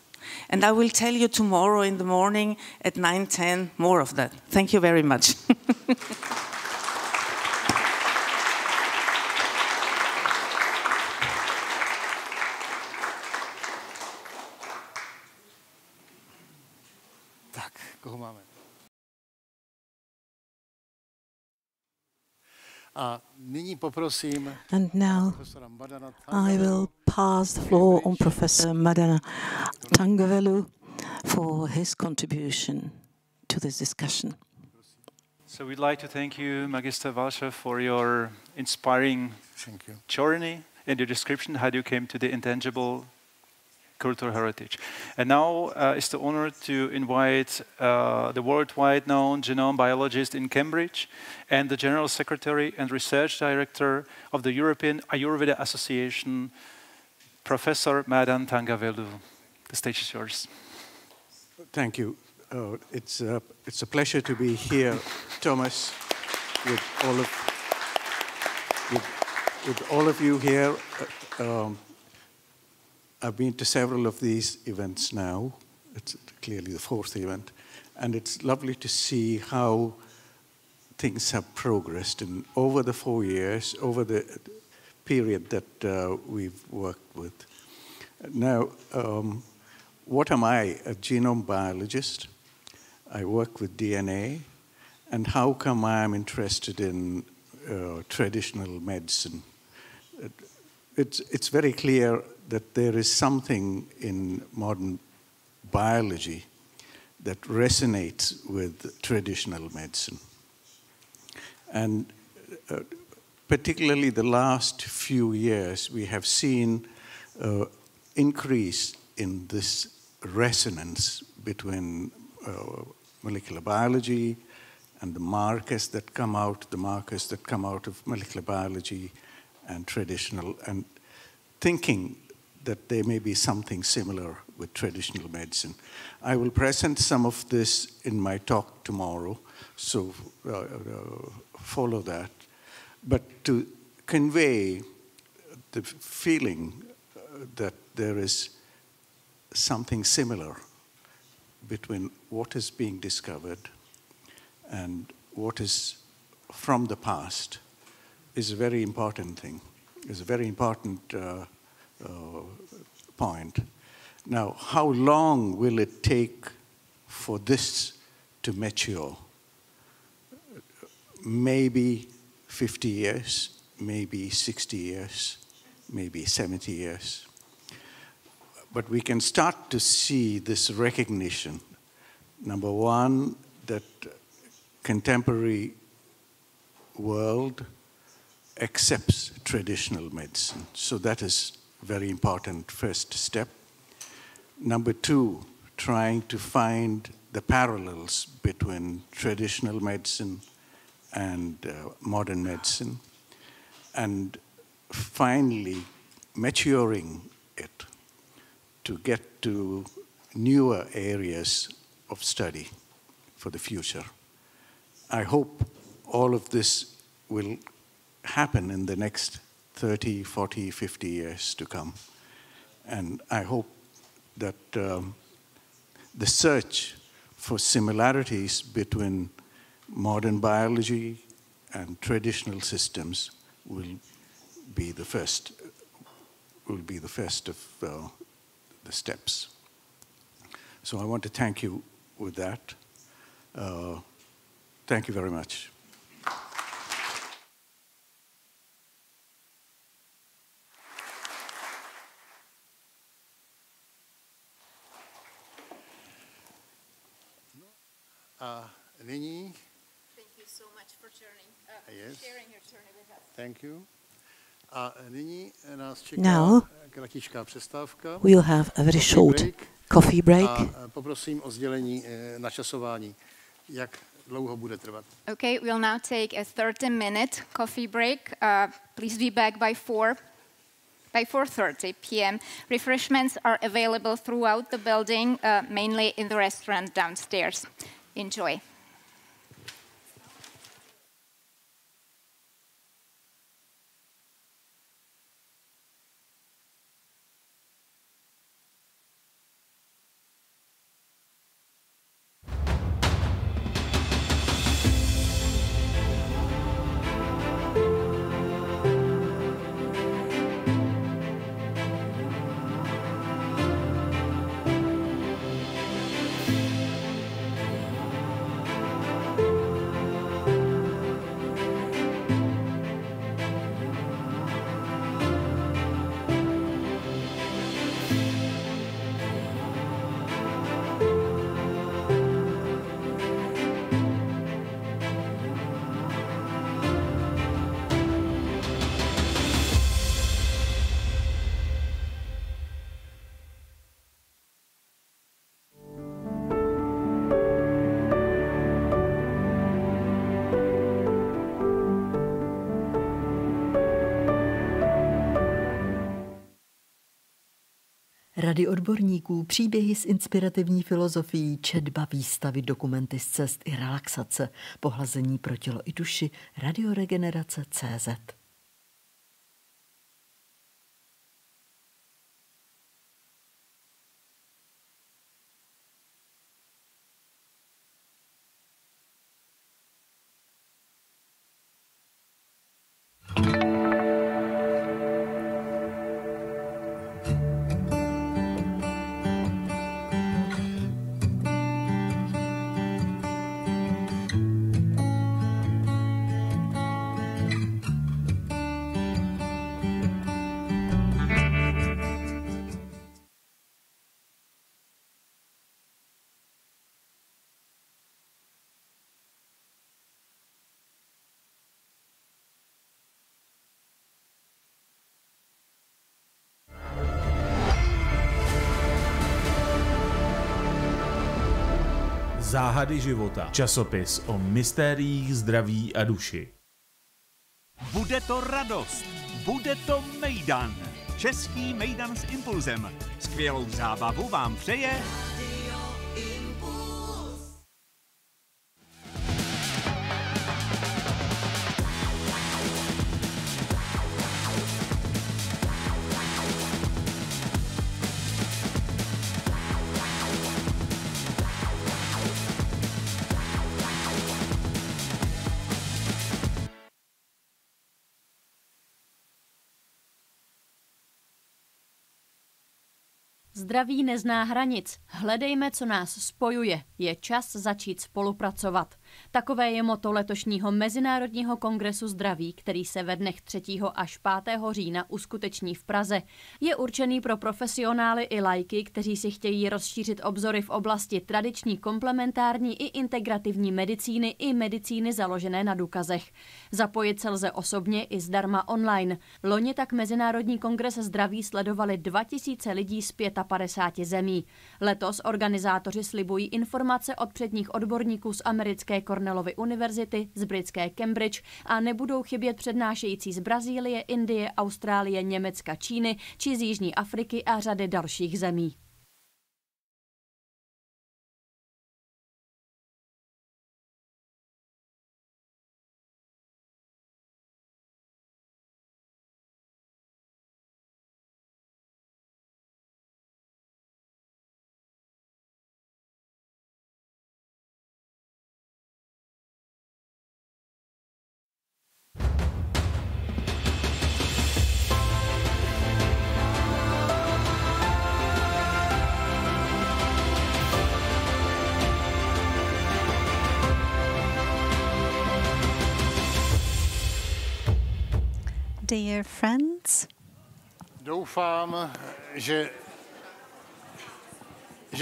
And I will tell you tomorrow in the morning at 9:10 more of that. Thank you very much. Tak, koho máme? A nyní poprosím And now profesora Madana I will pass the floor on Professor Madana Tangavelu for his contribution to this discussion. So we'd like to thank you, Magister Walscher, for your inspiring journey and your description how you came to the intangible cultural heritage. And now it's the honor to invite the worldwide known genome biologist in Cambridge and the General Secretary and Research Director of the European Ayurveda Association, Professor Madan Tangavelu. The stage is yours. Thank you. It's a pleasure to be here, Thomas, with all of you here. I've been to several of these events now. It's clearly the fourth event. And it's lovely to see how things have progressed. And over the 4 years, over the period that we've worked with. Now, what am I? A genome biologist. I work with DNA. And how come I'm interested in traditional medicine? It's very clear that there is something in modern biology that resonates with traditional medicine. And particularly the last few years, we have seen increase in this resonance between molecular biology and the markers that come out of molecular biology and traditional, and thinking that there may be something similar with traditional medicine. I will present some of this in my talk tomorrow, so follow that. But to convey the feeling that there is something similar between what is being discovered and what is from the past is a very important thing, is a very important point. Now, how long will it take for this to mature? Maybe 50 years, maybe 60 years, maybe 70 years. But we can start to see this recognition. Number one, that contemporary world accepts traditional medicine. So that is a very important first step. Number two, trying to find the parallels between traditional medicine and modern medicine. And finally, maturing it to get to newer areas of study for the future. I hope all of this will happen in the next 30, 40, 50 years to come. And I hope that the search for similarities between modern biology and traditional systems will be the first of the steps. So I want to thank you with that. Thank you very much. Nyní. Thank you so much for sharing your journey with us. Thank you. A nyní nás čeká Now, kratičká přestávka. we'll have a very short coffee break. A poprosím o sdělení načasování. Jak dlouho bude trvat? Okay, we'll now take a 30-minute coffee break. Please be back by 4:30 p.m. Refreshments are available throughout the building, mainly in the restaurant downstairs. Enjoy. Rady odborníků, příběhy s inspirativní filozofií, četba, výstavy, dokumenty z cest i relaxace, pohlazení pro tělo i duši, radioregenerace.cz. Záhady života. Časopis o mystériích zdraví a duši. Bude to radost, bude to mejdan. Český mejdan s impulzem. Skvělou zábavu vám přeje Zdraví nezná hranic. Hledejme, co nás spojuje. Je čas začít spolupracovat. Takové je motto letošního Mezinárodního kongresu zdraví, který se ve dnech 3. až 5. října uskuteční v Praze. Je určený pro profesionály i laiky, kteří si chtějí rozšířit obzory v oblasti tradiční, komplementární i integrativní medicíny i medicíny založené na důkazech. Zapojit se lze osobně i zdarma online. Loni tak Mezinárodní kongres zdraví sledovali 2000 lidí z 55 zemí. Letos organizátoři slibují informace od předních odborníků z americké Cornellovy univerzity, z britské Cambridge a nebudou chybět přednášející z Brazílie, Indie, Austrálie, Německa, Číny či z Jižní Afriky a řady dalších zemí. Dear friends, doufám, že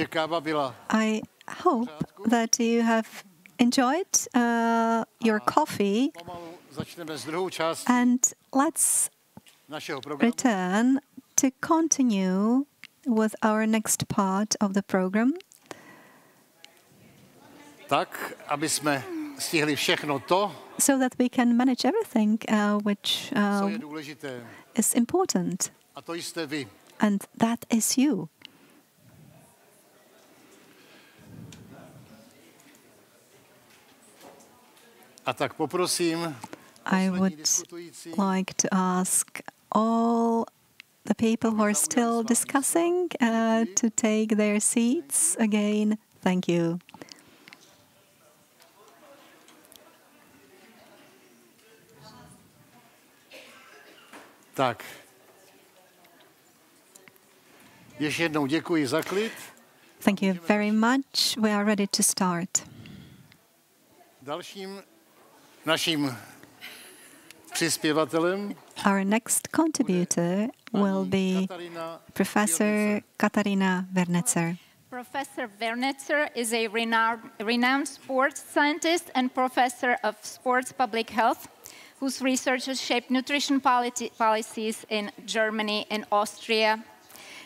káva byla. I hope that you have enjoyed your coffee, Začneme s druhou částí and let's našeho programu. return to continue with our next part of the program. Tak, aby jsme stihli všechno to, so that we can manage everything which co je důležité. is important. A to jste vy. And that is you. A tak poprosím I would like to ask all the people who are still discussing to take their seats again. Thank you. Tak. Ještě jednou děkuji za klid. Thank you very much. We are ready to start. Dalším naším přispěvatelem Our next contributor will be Professor Katarina Vernecer. Professor Vernecer is a renowned sports scientist and professor of sports public health, whose research has shaped nutrition policies in Germany and Austria.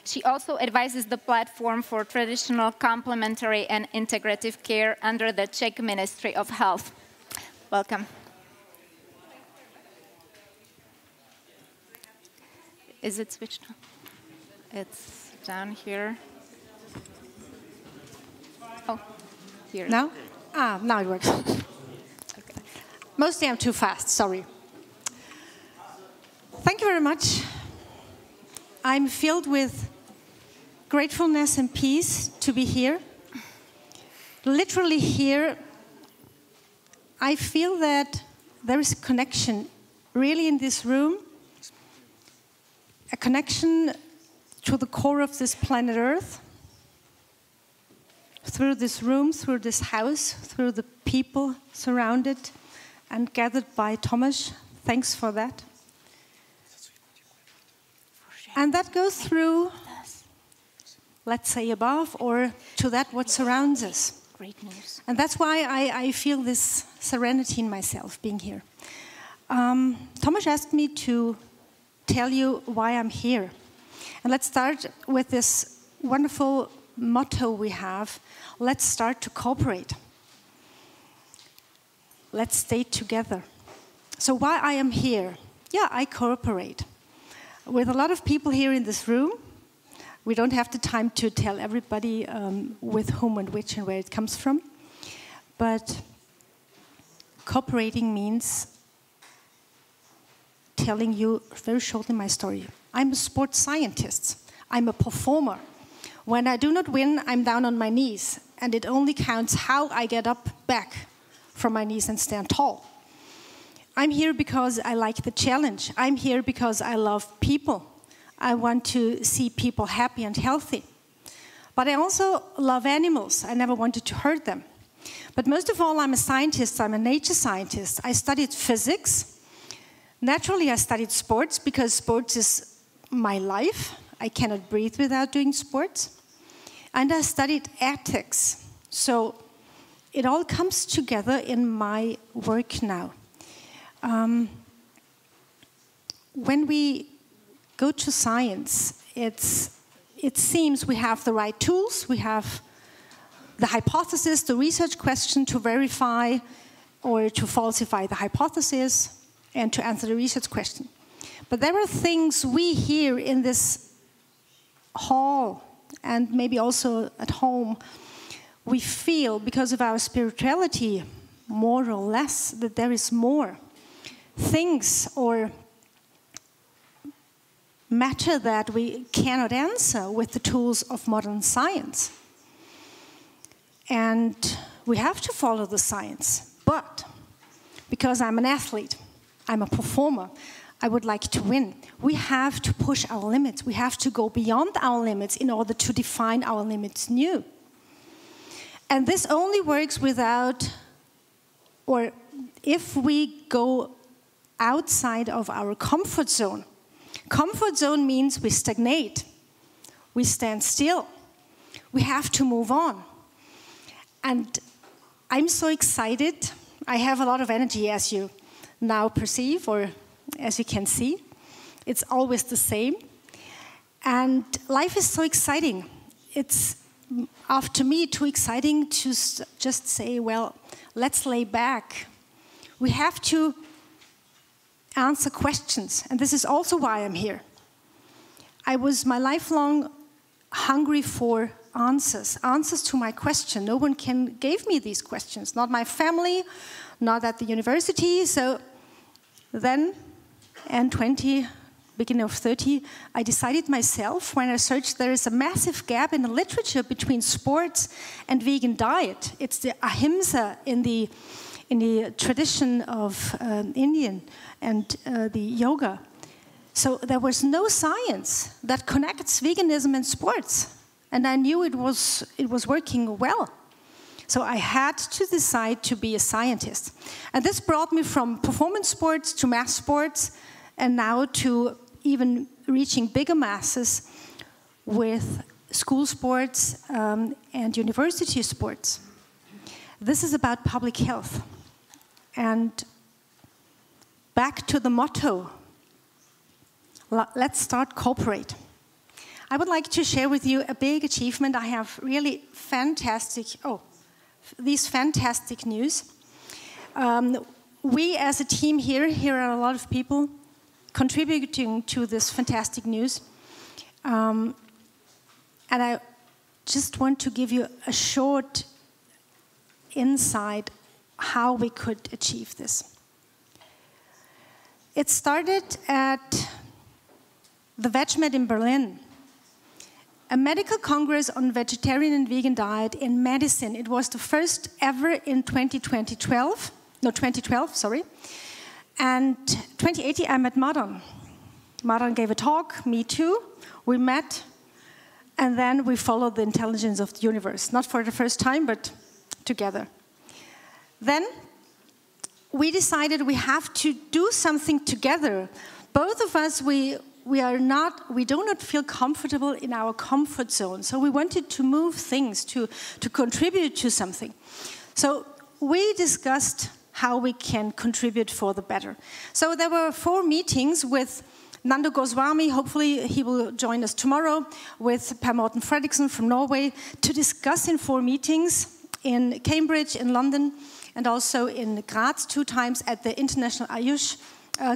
She also advises the platform for traditional, complementary and integrative care under the Czech Ministry of Health. Welcome. Is it switched on? It's down here. Oh, here. Now? Ah, now it works. Okay. Mostly I'm too fast, sorry. Thank you very much. I'm filled with gratefulness and peace to be here. Literally here, I feel that there is a connection really in this room, a connection to the core of this planet Earth, through this room, through this house, through the people surrounded and gathered by Tomáš. Thanks for that. And that goes through, let's say, above or to that what surrounds us. Great news. And that's why I feel this serenity in myself being here. Tomáš asked me to tell you why I'm here. And let's start with this wonderful motto we have. Let's start to cooperate. Let's stay together. So why I am here? Yeah, I cooperate with a lot of people here in this room. We don't have the time to tell everybody with whom and which and where it comes from. But cooperating means telling you very shortly my story. I'm a sports scientist. I'm a performer. When I do not win, I'm down on my knees. And it only counts how I get up back from my knees and stand tall. I'm here because I like the challenge. I'm here because I love people. I want to see people happy and healthy. But I also love animals. I never wanted to hurt them. But most of all, I'm a scientist. I'm a nature scientist. I studied physics. Naturally, I studied sports because sports is my life. I cannot breathe without doing sports. And I studied ethics. So it all comes together in my work now. When we go to science, it seems we have the right tools. We have the hypothesis, the research question to verify or to falsify the hypothesis and to answer the research question. But there are things we here in this hall and maybe also at home, we feel because of our spirituality, more or less, that there is more. Things or matter that we cannot answer with the tools of modern science. And we have to follow the science. But because I'm an athlete, I'm a performer, I would like to win. We have to push our limits. We have to go beyond our limits in order to define our limits new. And this only works without, or if we go outside of our comfort zone. Comfort zone means we stagnate. We stand still. We have to move on. And I'm so excited. I have a lot of energy, as you now perceive, or as you can see. It's always the same. And life is so exciting. It's, after me, too exciting to just say, well, let's lay back. We have to answer questions. And this is also why I'm here. I was my lifelong hungry for answers to my question. No one gave me these questions, not my family, not at the university. So then, and 20, beginning of 30, I decided myself, when I searched, there is a massive gap in the literature between sports and vegan diet. It's the ahimsa in the tradition of Indian and the yoga. So there was no science that connects veganism and sports. And I knew it was working well. So I had to decide to be a scientist. And this brought me from performance sports to mass sports, and now to even reaching bigger masses with school sports and university sports. This is about public health. And back to the motto, let's start cooperate. I would like to share with you a big achievement. I have really these fantastic news. We as a team here are a lot of people contributing to this fantastic news. And I just want to give you a short insight how we could achieve this. It started at the VegMed in Berlin, a medical congress on vegetarian and vegan diet in medicine. It was the first ever in 2012, sorry. And 2018, I met Madan. Madan gave a talk, me too. We met, and then we followed the intelligence of the universe. Not for the first time, but together. Then we decided we have to do something together. Both of us, we do not feel comfortable in our comfort zone. So we wanted to move things, to contribute to something. So we discussed how we can contribute for the better. So there were 4 meetings with Nando Goswami, hopefully he will join us tomorrow, with Per Morten Fredriksen from Norway, to discuss in 4 meetings in Cambridge, in London, and also in Graz 2 times at the International Ayush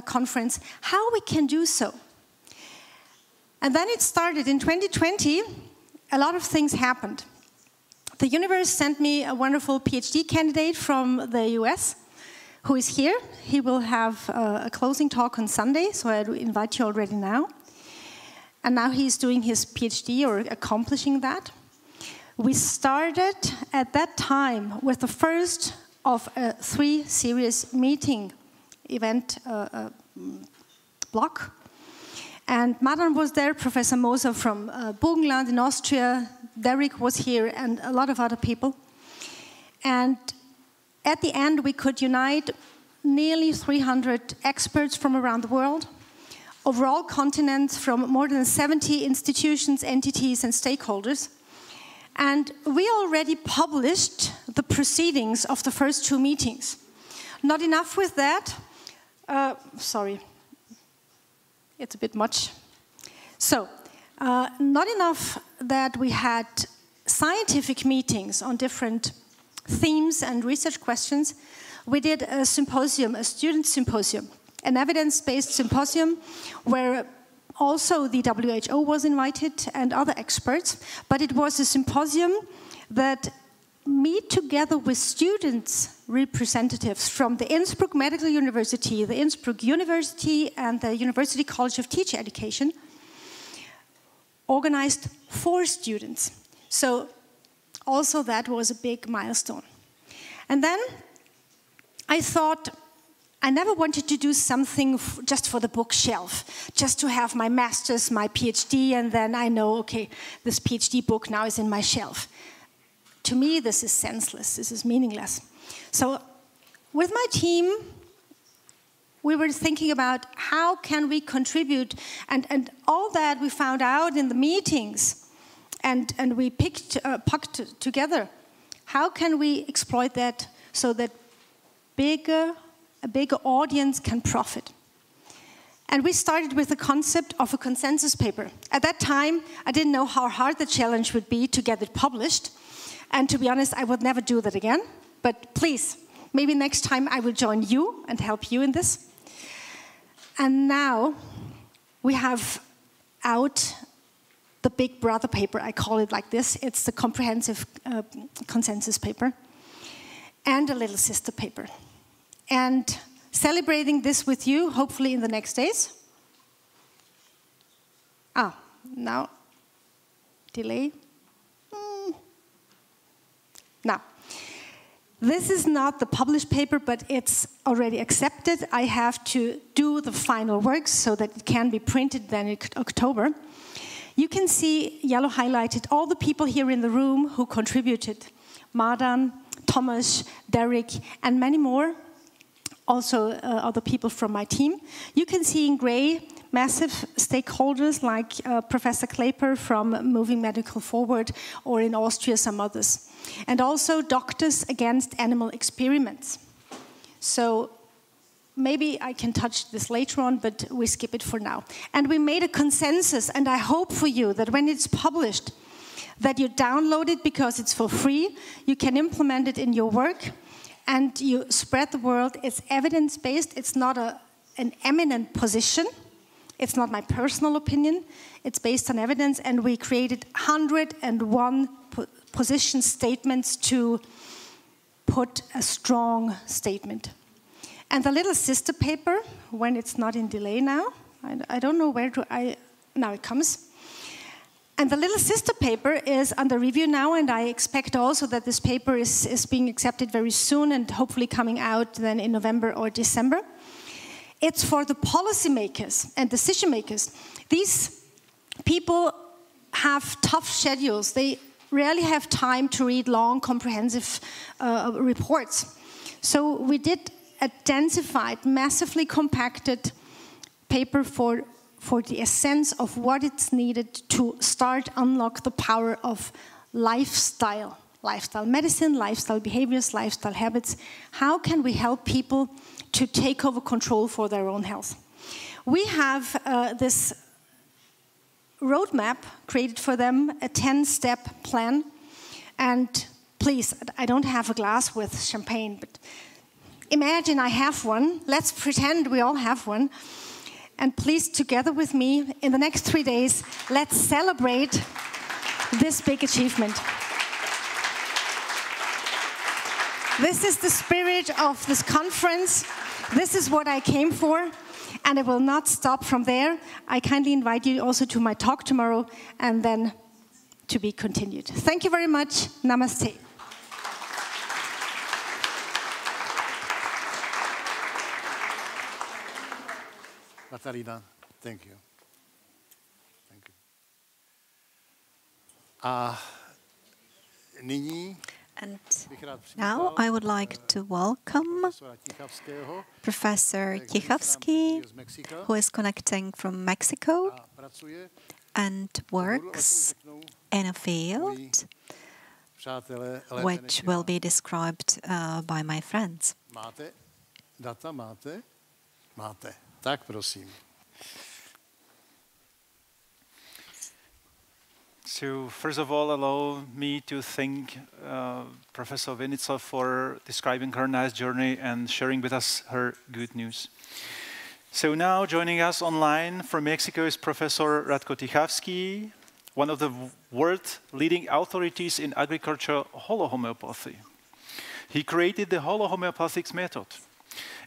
Conference, how we can do so. And then it started in 2020, a lot of things happened. The universe sent me a wonderful PhD candidate from the US, who is here. He will have a closing talk on Sunday, so I invite you already now. And now he's doing his PhD, or accomplishing that. We started at that time with the first of a 3-series meeting event block. And Madan was there, Professor Moser from Burgenland in Austria, Derek was here, and a lot of other people. And at the end, we could unite nearly 300 experts from around the world, over all continents, from more than 70 institutions, entities, and stakeholders. And we already published the proceedings of the first 2 meetings. Not enough with that. Sorry, it's a bit much. So, not enough that we had scientific meetings on different themes and research questions. We did a symposium, a student symposium, an evidence-based symposium where also the WHO was invited and other experts, but it was a symposium that meet together with students, representatives from the Innsbruck Medical University, the Innsbruck University, and the University College of Teacher Education, organized for students. So also that was a big milestone. And then I thought, I never wanted to do something just for the bookshelf, just to have my master's, my PhD, and then I know, okay, this PhD book now is in my shelf. To me, this is senseless, this is meaningless. So with my team, we were thinking about how can we contribute, and all that we found out in the meetings, and we picked together, how can we exploit that so that a bigger audience can profit. And we started with the concept of a consensus paper. At that time, I didn't know how hard the challenge would be to get it published. And to be honest, I would never do that again. But please, maybe next time I will join you and help you in this. And now we have out the Big Brother paper, I call it like this. It's the comprehensive consensus paper, and a little sister paper. And celebrating this with you, hopefully in the next days. Now, delay. Now, this is not the published paper, but it's already accepted. I have to do the final works so that it can be printed then in October. You can see yellow highlighted all the people here in the room who contributed. Madan, Thomas, Derek, and many more. Also other people from my team. You can see in gray massive stakeholders like Professor Kleper from Moving Medical Forward, or in Austria some others. And also Doctors Against Animal Experiments. So maybe I can touch this later on, but we skip it for now. And we made a consensus, and I hope for you that when it's published, that you download it because it's for free, you can implement it in your work, and you spread the word. It's evidence-based, it's not an eminent position. It's not my personal opinion. It's based on evidence, and we created 101 position statements to put a strong statement. And the little sister paper, when it's not in delay now, I don't know where now it comes. And the little sister paper is under review now, and I expect also that this paper is being accepted very soon and hopefully coming out then in November or December. It's for the policymakers and decision makers. These people have tough schedules. They rarely have time to read long, comprehensive reports. So we did a densified, massively compacted paper for the essence of what it's needed to start unlock the power of lifestyle medicine, lifestyle behaviors, lifestyle habits. How can we help people to take over control for their own health? We have this roadmap created for them, a 10-step plan. And please, I don't have a glass with champagne, but imagine I have one. Let's pretend we all have one. And please, together with me, in the next 3 days, let's celebrate this big achievement. This is the spirit of this conference. This is what I came for, and it will not stop from there. I kindly invite you also to my talk tomorrow, and then to be continued. Thank you very much. Namaste. Katarina, thank you. Thank you. A nyní And now I would like to welcome Professor Tichavský, who is connecting from Mexico and works in a field which will be described by my friends. Máte data, máte? Máte. Tak prosím. So first of all, allow me to thank Professor Vinica for describing her nice journey and sharing with us her good news. So now joining us online from Mexico is Professor Radko Tichavský, one of the world's leading authorities in agricultural holohomeopathy. He created the holohomeopathics method,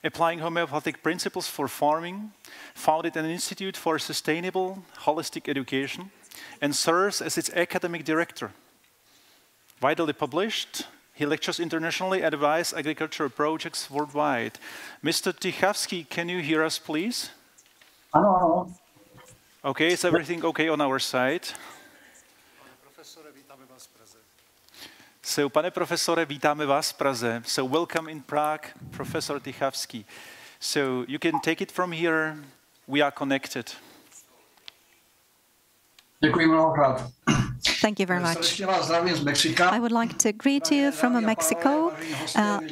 applying homeopathic principles for farming, founded an institute for sustainable holistic education, and serves as its academic director. Widely published, he lectures internationally and advises agricultural projects worldwide. Mr. Tichavský, can you hear us, please? Hello. Okay, is everything okay on our side? So, pane profesore, vítáme vás v Praze. So, welcome in Prague, Professor Tichavský. So, you can take it from here. We are connected. Děkuji mnohokrát. Thank you very much. I would like to greet you from Mexico.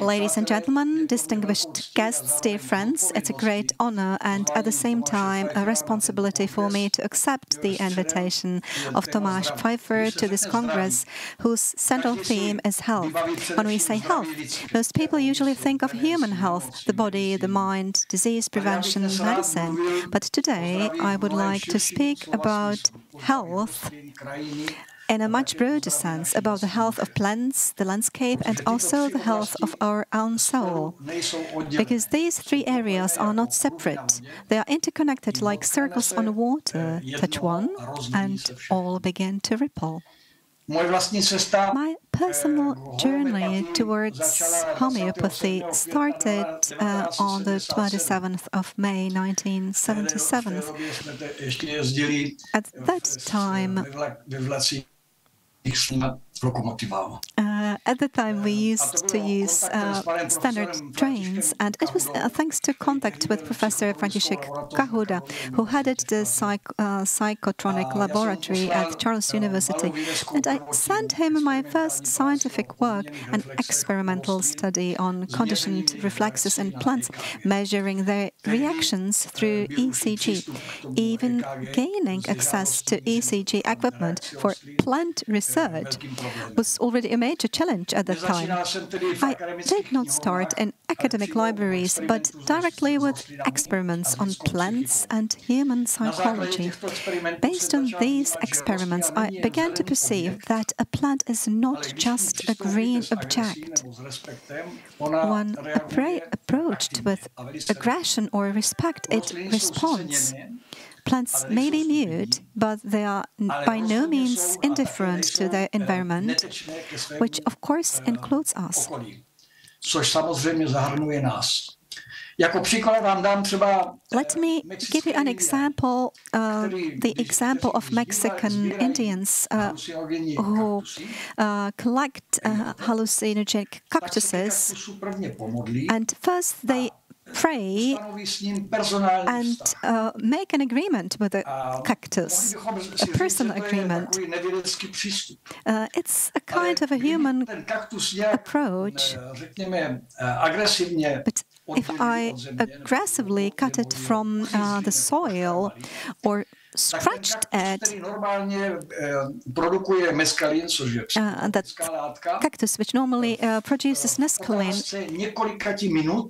Ladies and gentlemen, distinguished guests, dear friends, it's a great honor and at the same time a responsibility for me to accept the invitation of Tomáš Pfeiffer to this Congress, whose central theme is health. When we say health, most people usually think of human health, the body, the mind, disease prevention, medicine. But today I would like to speak about health in a much broader sense, about the health of plants, the landscape, and also the health of our own soul. Because these three areas are not separate. They are interconnected like circles on water. Touch one, and all begin to ripple. My personal journey towards homeopathy started on the 27th of May 1977. At that time, we used to use standard trains, and it was thanks to contact with Professor František Kahuda, who headed the psychotronic laboratory at Charles University. And I sent him my first scientific work, an experimental study on conditioned reflexes in plants, measuring their reactions through ECG. Even gaining access to ECG equipment for plant research was already a major a challenge at that time. I did not start in academic libraries, but directly with experiments on plants and human psychology. Based on these experiments, I began to perceive that a plant is not just a green object. When approached with aggression or respect, it responds. Plants may be mute, but they are by no means indifferent to their environment, which of course includes us. Let me give you an example, the example of Mexican Indians who collect hallucinogenic cactuses, and first they pray and make an agreement with the cactus, a personal agreement. It's a kind of a human approach. But if I aggressively cut it from the soil or scratched it, that cactus, which normally produces mescaline,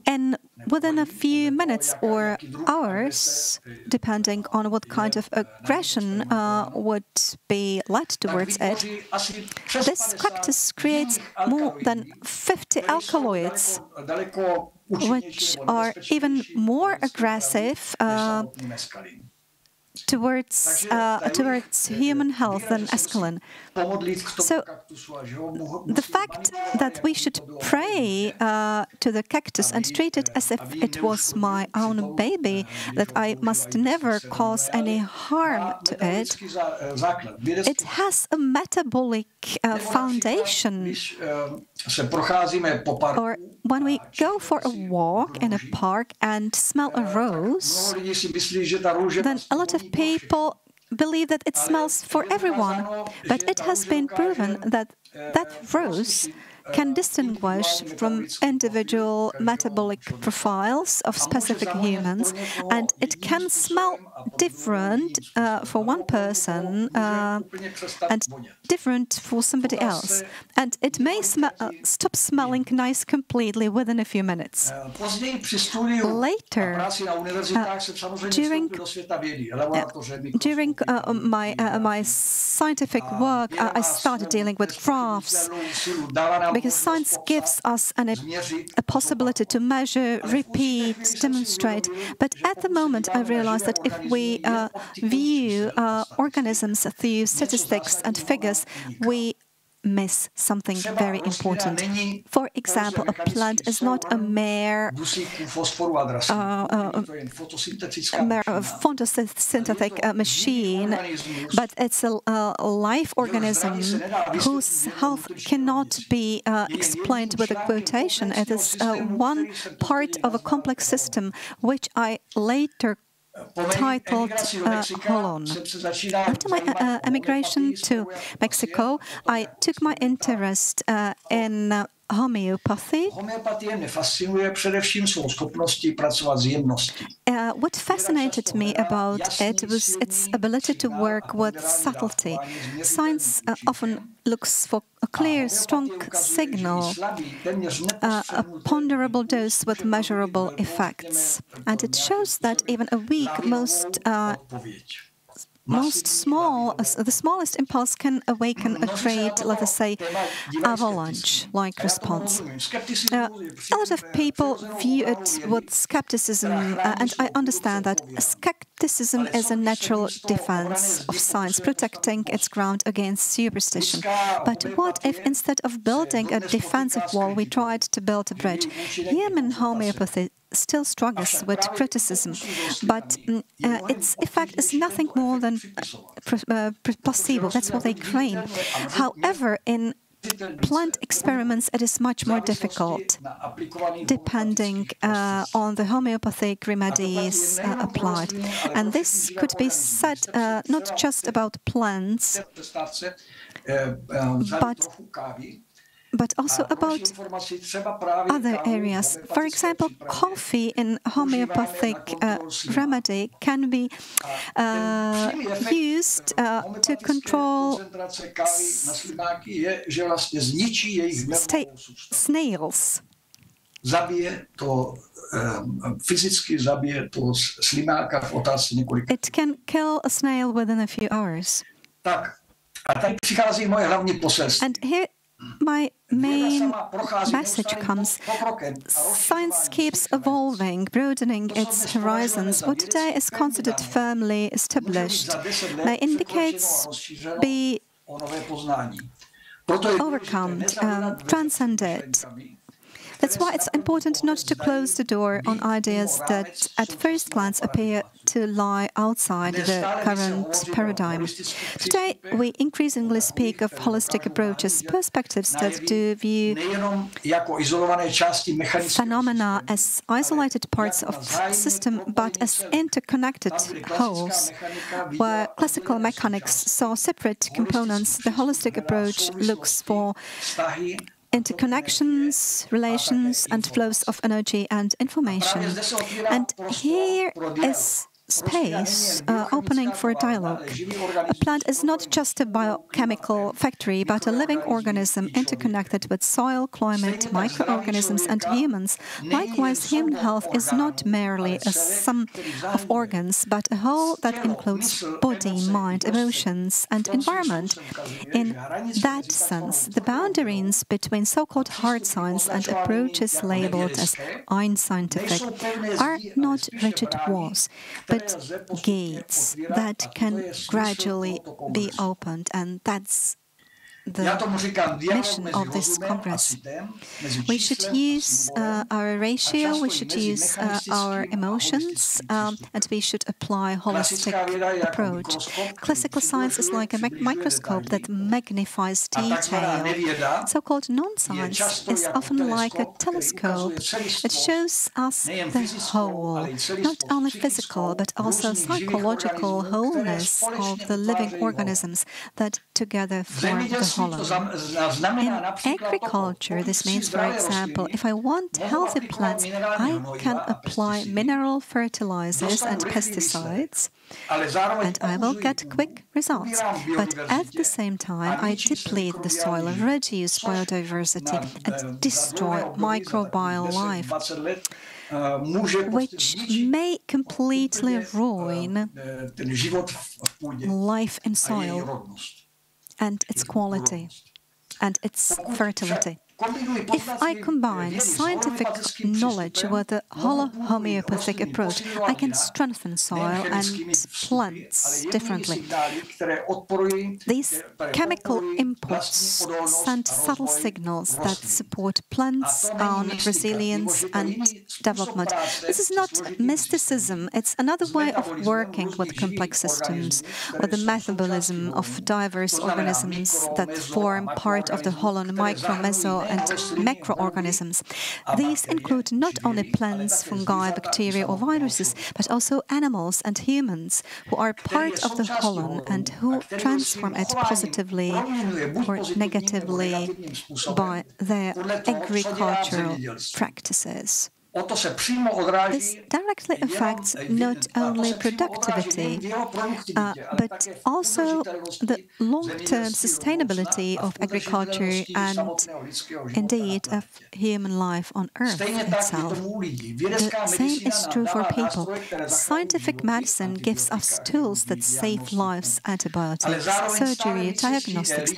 and within a few minutes or hours, depending on what kind of aggression would be led towards it, this cactus creates more than 50 alkaloids, which are even more aggressive towards human health than mescaline. So the fact that we should pray to the cactus and treat it as if it was my own baby, that I must never cause any harm to it, it has a metabolic foundation. Or when we go for a walk in a park and smell a rose, then a lot of people believe that it smells for everyone, but it has been proven that that rose can distinguish from individual metabolic profiles of specific humans, and it can smell different for one person and different for somebody else. And it may stop smelling nice completely within a few minutes. Later, during my scientific work, I started dealing with graphs, because science gives us a possibility to measure, repeat, demonstrate. But at the moment, I realized that if we view organisms through statistics and figures, we miss something very important. For example, a plant is not a mere photosynthetic machine, but it's a life organism whose health cannot be explained with a quotation. It is one part of a complex system, which I later titled Holon. After my emigration to Mexico, I took my interest in homeopathy. What fascinated me about it was its ability to work with subtlety. Science often looks for a clear, strong signal, a ponderable dose with measurable effects. And it shows that even a weak, the smallest impulse can awaken a great, let us say, avalanche-like response. A lot of people view it with skepticism, and I understand that skepticism is a natural defense of science, protecting its ground against superstition. But what if instead of building a defensive wall, we tried to build a bridge? Human homeopathy still struggles with criticism, but its effect is nothing more than placebo. That's what they claim. However, in plant experiments, it is much more difficult, depending on the homeopathic remedies applied. And this could be said not just about plants, but but also about other areas. For example, coffee in homeopathic remedy can be used to control snails. It can kill a snail within a few hours. And here my main message comes. Science keeps evolving, broadening its horizons. What today is considered firmly established may indicates be overcome, transcended. That's why it's important not to close the door on ideas that at first glance appear to lie outside the current paradigm. Today, we increasingly speak of holistic approaches, perspectives that do view phenomena as isolated parts of the system, but as interconnected wholes. Where classical mechanics saw separate components, the holistic approach looks for interconnections, relations, and flows of energy and information. And here is space opening for dialogue. A plant is not just a biochemical factory, but a living organism interconnected with soil, climate, microorganisms, and humans. Likewise, human health is not merely a sum of organs, but a whole that includes body, mind, emotions, and environment. In that sense, the boundaries between so-called hard science and approaches labeled as unscientific are not rigid walls, but gates that can gradually be opened, and that's the mission of this Congress. We should use our ratio, we should use our emotions, and we should apply holistic approach. Classical science is like a microscope that magnifies detail. So-called non-science is often like a telescope. It shows us the whole, not only physical, but also psychological wholeness of the living organisms that together form the whole. In agriculture, this means, for example, if I want healthy plants, I can apply mineral fertilizers and pesticides, and I will get quick results. But at the same time, I deplete the soil, reduce biodiversity, and destroy microbial life, which may completely ruin life in soil and its quality and its fertility. If I combine scientific knowledge with a homeopathic approach, I can strengthen soil and plants differently. These chemical inputs send subtle signals that support plants' own resilience and development. This is not mysticism, it's another way of working with complex systems, with the metabolism of diverse organisms that form part of the whole micro, meso, and macroorganisms. These include not only plants, fungi, bacteria or viruses, but also animals and humans who are part of the whole and who transform it positively or negatively by their agricultural practices. This directly affects not only productivity, but also the long-term sustainability of agriculture and, indeed, of human life on Earth itself. The same is true for people. Scientific medicine gives us tools that save lives, antibiotics, surgery, diagnostics.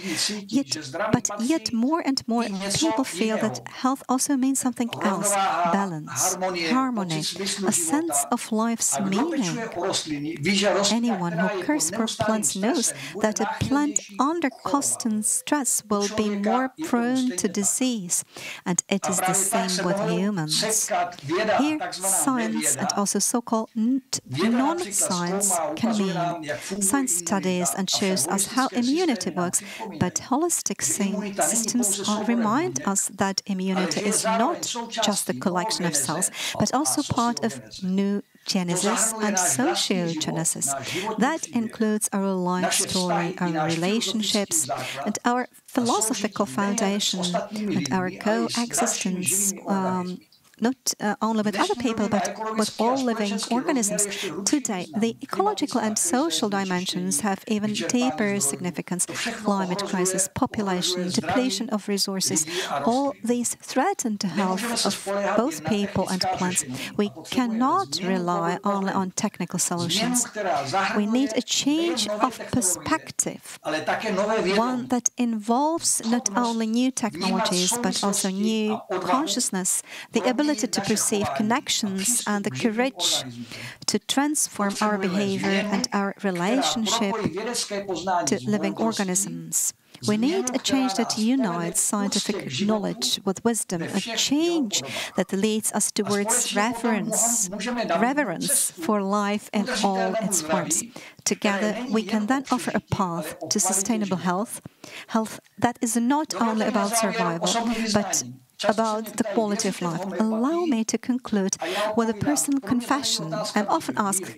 Yet more and more people feel that health also means something else, balance, harmony, a sense of life's meaning. Anyone who cares for plants knows that a plant under constant stress will be more prone to disease, and it is the same with humans. Here, science and also so-called non-science can mean. Science studies and shows us how immunity works, but holistic systems remind us that immunity is not just a collection of cells, but also part of new genesis and sociogenesis. That includes our life story, our relationships, and our philosophical foundation, and our coexistence not only with other people, but with all living organisms. Today, the ecological and social dimensions have even deeper significance. Climate crisis, population, depletion of resources, all these threaten the health of both people and plants. We cannot rely only on technical solutions. We need a change of perspective, one that involves not only new technologies, but also new consciousness, the ability to perceive connections and the courage to transform our behavior and our relationship to living organisms. We need a change that unites scientific knowledge with wisdom, a change that leads us towards reverence for life in all its forms. Together, we can then offer a path to sustainable health that is not only about survival, but about the quality of life. Allow me to conclude with a personal confession. I'm often asked,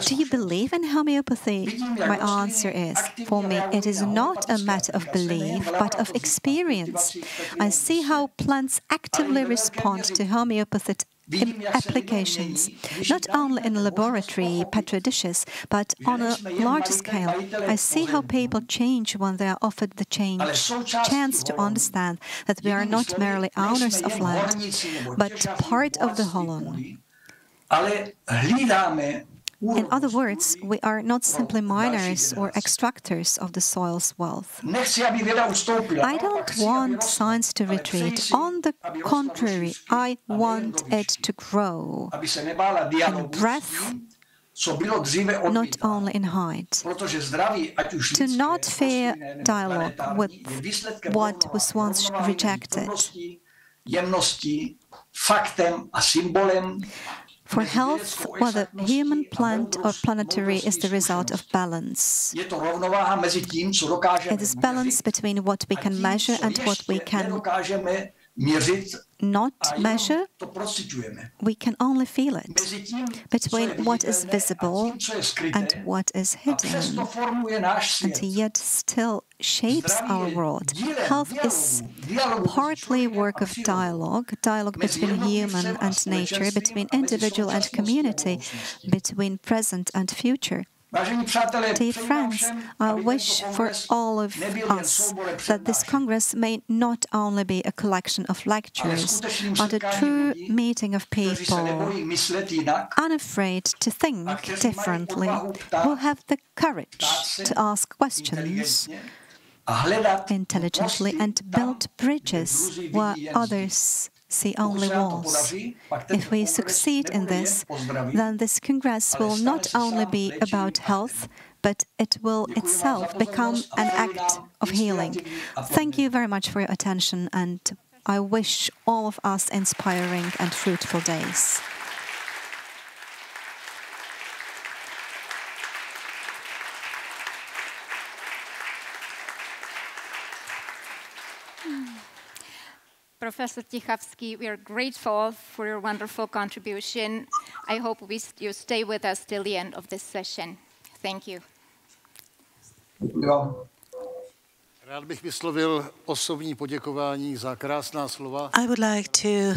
do you believe in homeopathy? My answer is, for me, it is not a matter of belief, but of experience. I see how plants actively respond to homeopathic applications, not only in a laboratory, petri dishes, but on a larger scale. I see how people change when they are offered the chance to understand that we are not merely owners of land, but part of the whole. In other words, we are not simply miners or extractors of the soil's wealth. I don't want science to retreat. On the contrary, I want it to grow in breadth, not only in height. To not fear dialogue with what was once rejected. For health, whether human, plant or planetary, is the result of balance. It is balance between what we can measure and what we can not measure. We can only feel it. Between what is visible and what is hidden, and yet still shapes our world. Health is partly work of dialogue between human and nature, between individual and community, between present and future. Dear friends, I wish for all of us that this Congress may not only be a collection of lectures, but a true meeting of people, unafraid to think differently, who have the courage to ask questions intelligently and build bridges where others see only walls. If we succeed in this, then this Congress will not only be about health, but it will itself become an act of healing. Thank you very much for your attention, and I wish all of us inspiring and fruitful days. Professor Tichavsky, we are grateful for your wonderful contribution. I hope you stay with us till the end of this session. Thank you. Rád bych vyslovil osobní poděkování za krásná slova. I would like to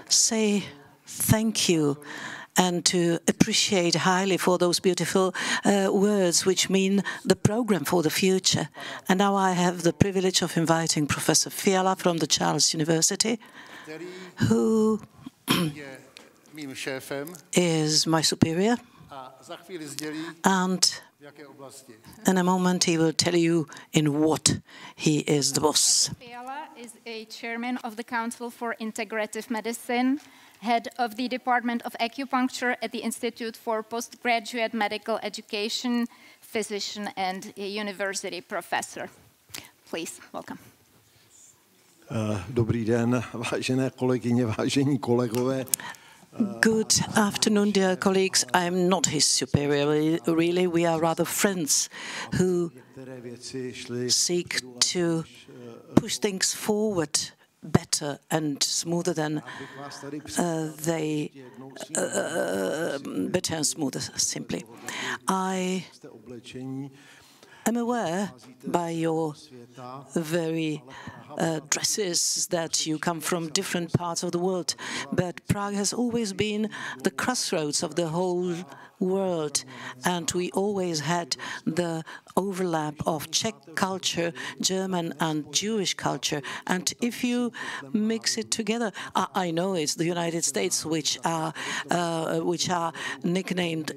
say thank you and to appreciate highly for those beautiful words which mean the program for the future. And now I have the privilege of inviting Professor Fiala from the Charles University, who is my superior. And in a moment he will tell you in what he is the boss. Fiala is a chairman of the Council for Integrative Medicine, head of the Department of Acupuncture at the Institute for Postgraduate Medical Education, physician and a university professor. Please, welcome. Dobrý den, vážené kolegyně, vážení kolegové. Good afternoon, dear colleagues. I am not his superior, really. We are rather friends who seek to push things forward better and smoother than better and smoother, simply. I am aware by your very dresses that you come from different parts of the world, but Prague has always been the crossroads of the whole world, and we always had the overlap of Czech culture, German and Jewish culture. And if you mix it together, I know it's the United States which are nicknamed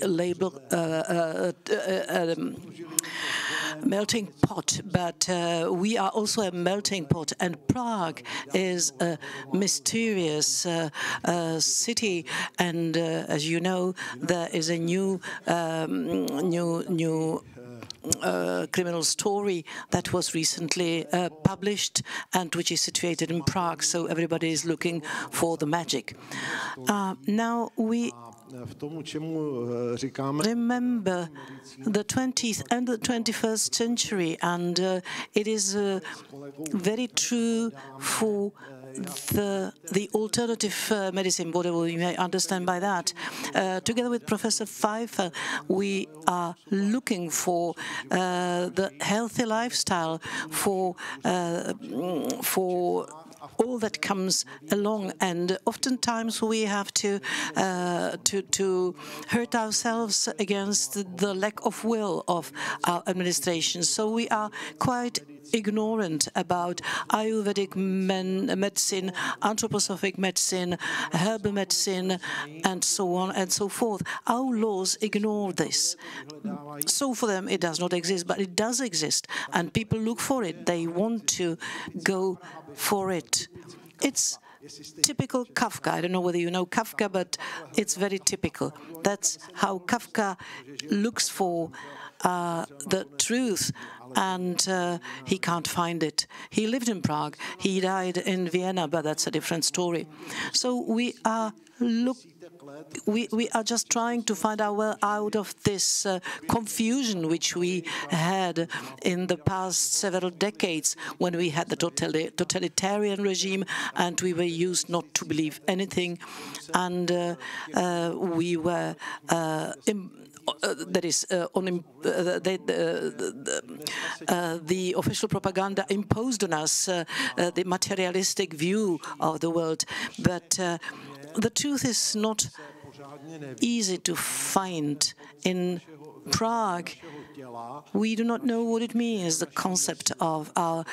melting pot, but we are also a melting pot, and Prague is a mysterious city, and as you know, there is a new criminal story that was recently published and which is situated in Prague, so everybody is looking for the magic. Now we remember the 20th and the 21st century, and it is very true for the alternative medicine, whatever you may understand by that. Together with Professor Pfeiffer, we are looking for the healthy lifestyle, for all that comes along, and oftentimes we have to hurt ourselves against the lack of will of our administration. So we are quite ignorant about Ayurvedic medicine, anthroposophic medicine, herbal medicine, and so on and so forth. Our laws ignore this. So for them it does not exist, but it does exist, and people look for it. They want to go for it. It's typical Kafka. I don't know whether you know Kafka, but it's very typical. That's how Kafka looks for the truth, and he can't find it. He lived in Prague. He died in Vienna, but that's a different story. So we are just trying to find our way out of this confusion which we had in the past several decades, when we had the totalitarian regime and we were used not to believe anything, and we were the official propaganda imposed on us the materialistic view of the world. But the truth is not easy to find. In Prague, we do not know what it means, the concept of our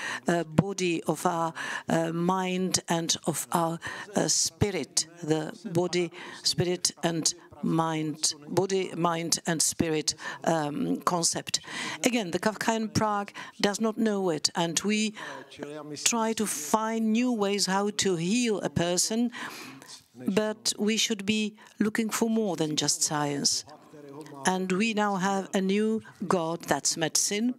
body, of our mind, and of our spirit, the body, spirit, and mind, body, mind, and spirit concept. Again, the Kafkaian Prague does not know it, and we try to find new ways how to heal a person, but we should be looking for more than just science. And we now have a new god, that's medicine,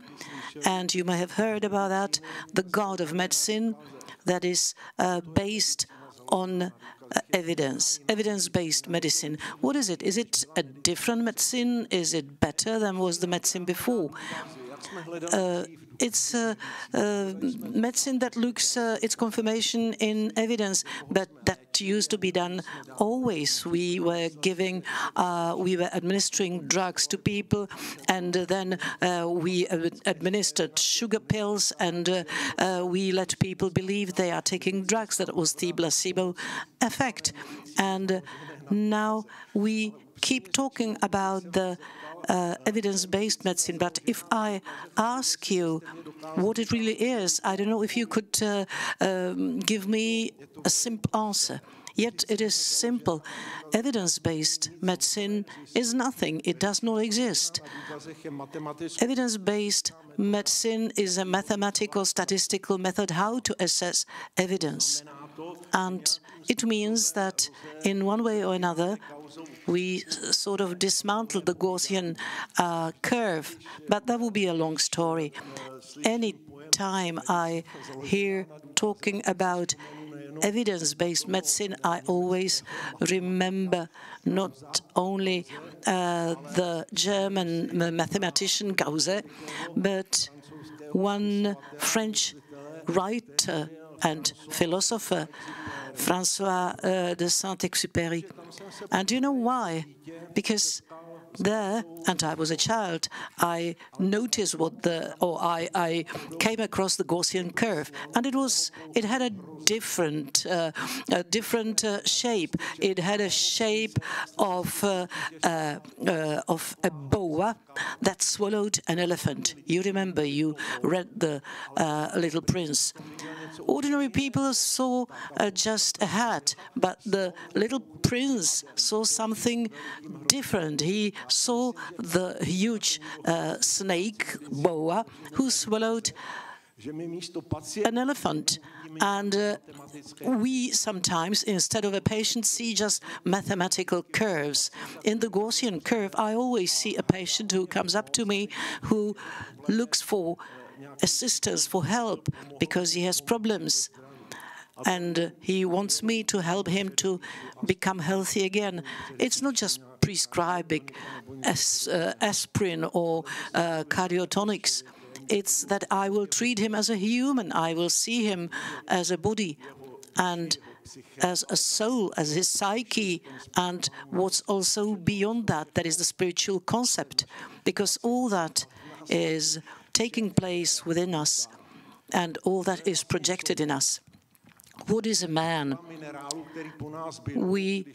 and you may have heard about that, the god of medicine that is based on evidence-based medicine. What is it? Is it a different medicine? Is it better than was the medicine before? It's medicine that looks its confirmation in evidence, but that used to be done always. We were administering drugs to people, and then we administered sugar pills, and we let people believe they are taking drugs. That was the placebo effect. And now we keep talking about the evidence-based medicine, but if I ask you what it really is, I don't know if you could give me a simple answer. Yet it is simple. Evidence-based medicine is nothing. It does not exist. Evidence-based medicine is a mathematical, statistical method how to assess evidence. And it means that in one way or another, we sort of dismantled the Gaussian curve, but that will be a long story. Any time I hear talking about evidence-based medicine, I always remember not only the German mathematician Gauss, but one French writer and philosopher François de Saint-Exupéry. And do you know why? Because there, and I was a child, I noticed I came across the Gaussian curve, and it had a different shape. It had a shape of a boa that swallowed an elephant. You remember, you read The Little Prince. Ordinary people saw just a hat, but the Little Prince saw something different. He saw the huge snake, boa, who swallowed an elephant. And we sometimes, instead of a patient, see just mathematical curves. In the Gaussian curve, I always see a patient who comes up to me, who looks for assistance, for help, because he has problems. And he wants me to help him to become healthy again. It's not just prescribing aspirin or cardiotonics. It's that I will treat him as a human. I will see him as a body and as a soul, as his psyche, and what's also beyond that, that is the spiritual concept, because all that is taking place within us and all that is projected in us. What is a man? We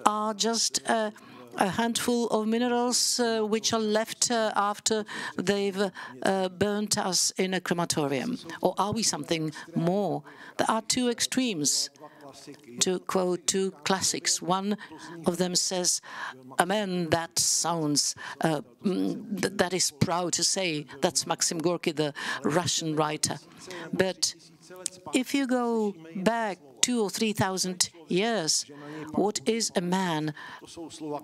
are just a handful of minerals which are left after they've burnt us in a crematorium. Or are we something more? There are two extremes. To quote two classics, one of them says, a man that sounds, that is proud to say, that's Maxim Gorky, the Russian writer. But if you go back 2,000 or 3,000 years, what is a man?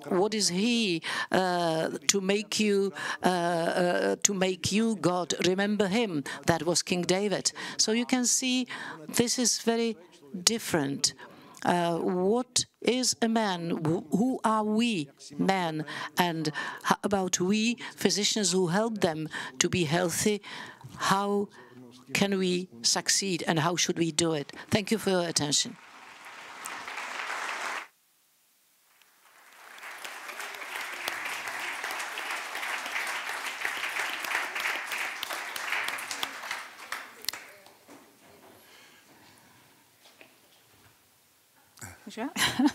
What is he to make you God? Remember him. That was King David. So you can see this is very different. What is a man? Who are we, men? And how about we, physicians who help them to be healthy? How can we succeed and how should we do it? Thank you for your attention.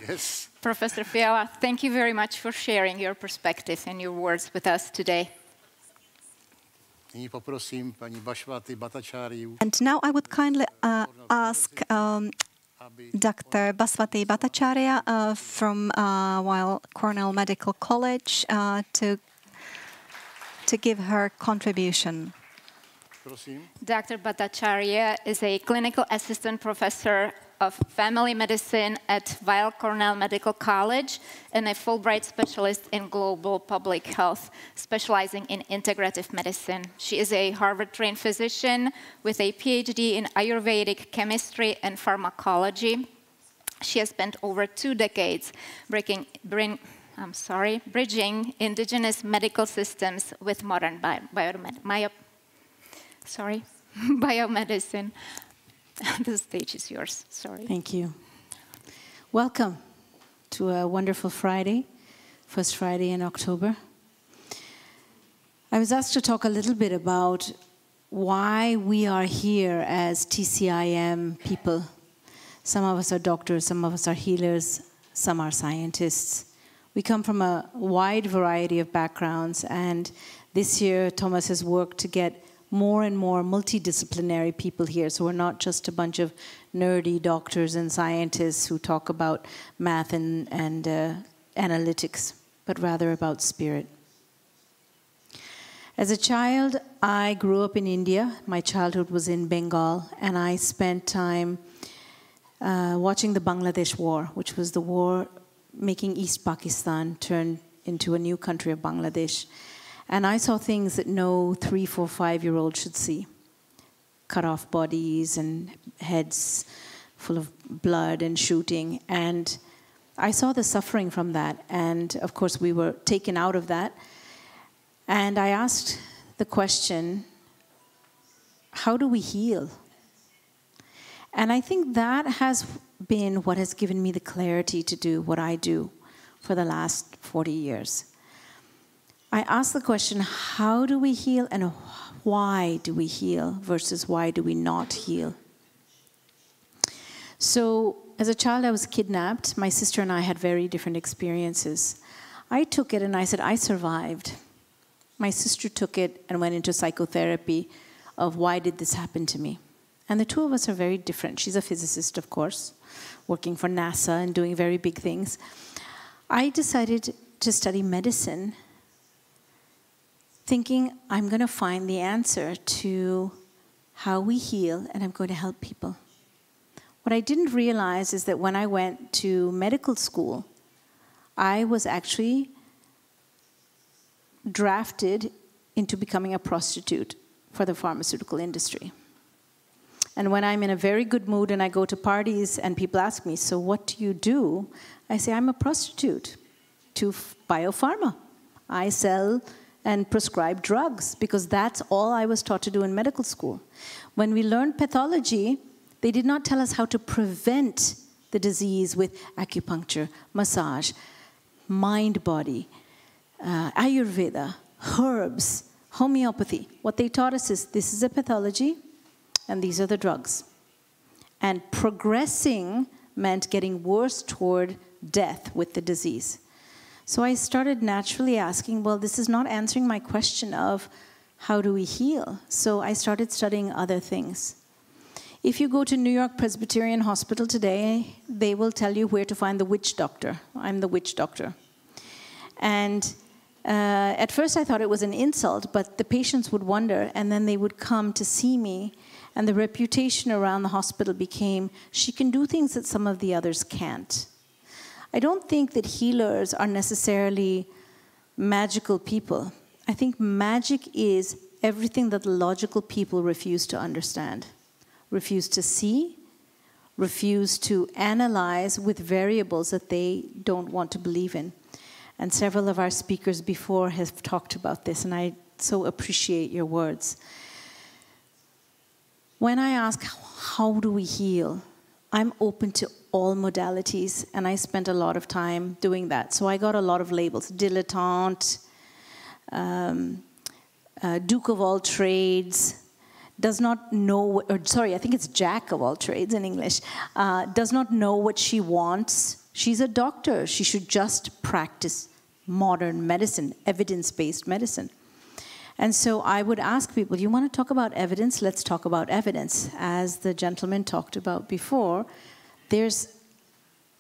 Yes. Professor Fiala, thank you very much for sharing your perspective and your words with us today. And now I would kindly ask Dr. Baswati Bhattacharya from Weill Cornell Medical College to give her contribution. Dr. Bhattacharya is a clinical assistant professor of family medicine at Weill Cornell Medical College and a Fulbright specialist in global public health, specializing in integrative medicine. She is a Harvard-trained physician with a PhD in Ayurvedic chemistry and pharmacology. She has spent over 2 decades bridging indigenous medical systems with modern biomedicine. The stage is yours. Sorry. Thank you. Welcome to a wonderful Friday, first Friday in October. I was asked to talk a little bit about why we are here as TCIM people. Some of us are doctors, some of us are healers, some are scientists. We come from a wide variety of backgrounds, and this year Thomas has worked to get more and more multidisciplinary people here, so we're not just a bunch of nerdy doctors and scientists who talk about math and analytics, but rather about spirit. As a child, I grew up in India. My childhood was in Bengal, and I spent time watching the Bangladesh War, which was the war making East Pakistan turn into a new country of Bangladesh. And I saw things that no 3-, 4-, 5-year-old should see. Cut off bodies and heads full of blood and shooting. And I saw the suffering from that. And of course, we were taken out of that. And I asked the question, how do we heal? And I think that has been what has given me the clarity to do what I do for the last 40 years. I ask the question, how do we heal and why do we heal versus why do we not heal? So as a child, I was kidnapped. My sister and I had very different experiences. I took it and I said, I survived. My sister took it and went into psychotherapy of why did this happen to me? And the two of us are very different. She's a physicist, of course, working for NASA and doing very big things. I decided to study medicine, thinking I'm going to find the answer to how we heal and I'm going to help people. What I didn't realize is that when I went to medical school, I was actually drafted into becoming a prostitute for the pharmaceutical industry. And when I'm in a very good mood and I go to parties and people ask me, so what do you do? I say, I'm a prostitute to biopharma. I sell and prescribe drugs because that's all I was taught to do in medical school. When we learned pathology, they did not tell us how to prevent the disease with acupuncture, massage, mind-body, Ayurveda, herbs, homeopathy. What they taught us is this is a pathology and these are the drugs. And progressing meant getting worse toward death with the disease. So I started naturally asking, well, this is not answering my question of how do we heal? So I started studying other things. If you go to New York Presbyterian Hospital today, they will tell you where to find the witch doctor. I'm the witch doctor. And at first I thought it was an insult, but the patients would wonder, and then they would come to see me, and the reputation around the hospital became, she can do things that some of the others can't. I don't think that healers are necessarily magical people. I think magic is everything that logical people refuse to understand, refuse to see, refuse to analyze with variables that they don't want to believe in. And several of our speakers before have talked about this, and I so appreciate your words. When I ask, how do we heal? I'm open to all modalities, and I spent a lot of time doing that. So I got a lot of labels, dilettante, Duke of all trades, does not know, or sorry, I think it's Jack of all trades in English, does not know what she wants. She's a doctor. She should just practice modern medicine, evidence-based medicine. And so I would ask people, you want to talk about evidence? Let's talk about evidence. As the gentleman talked about before,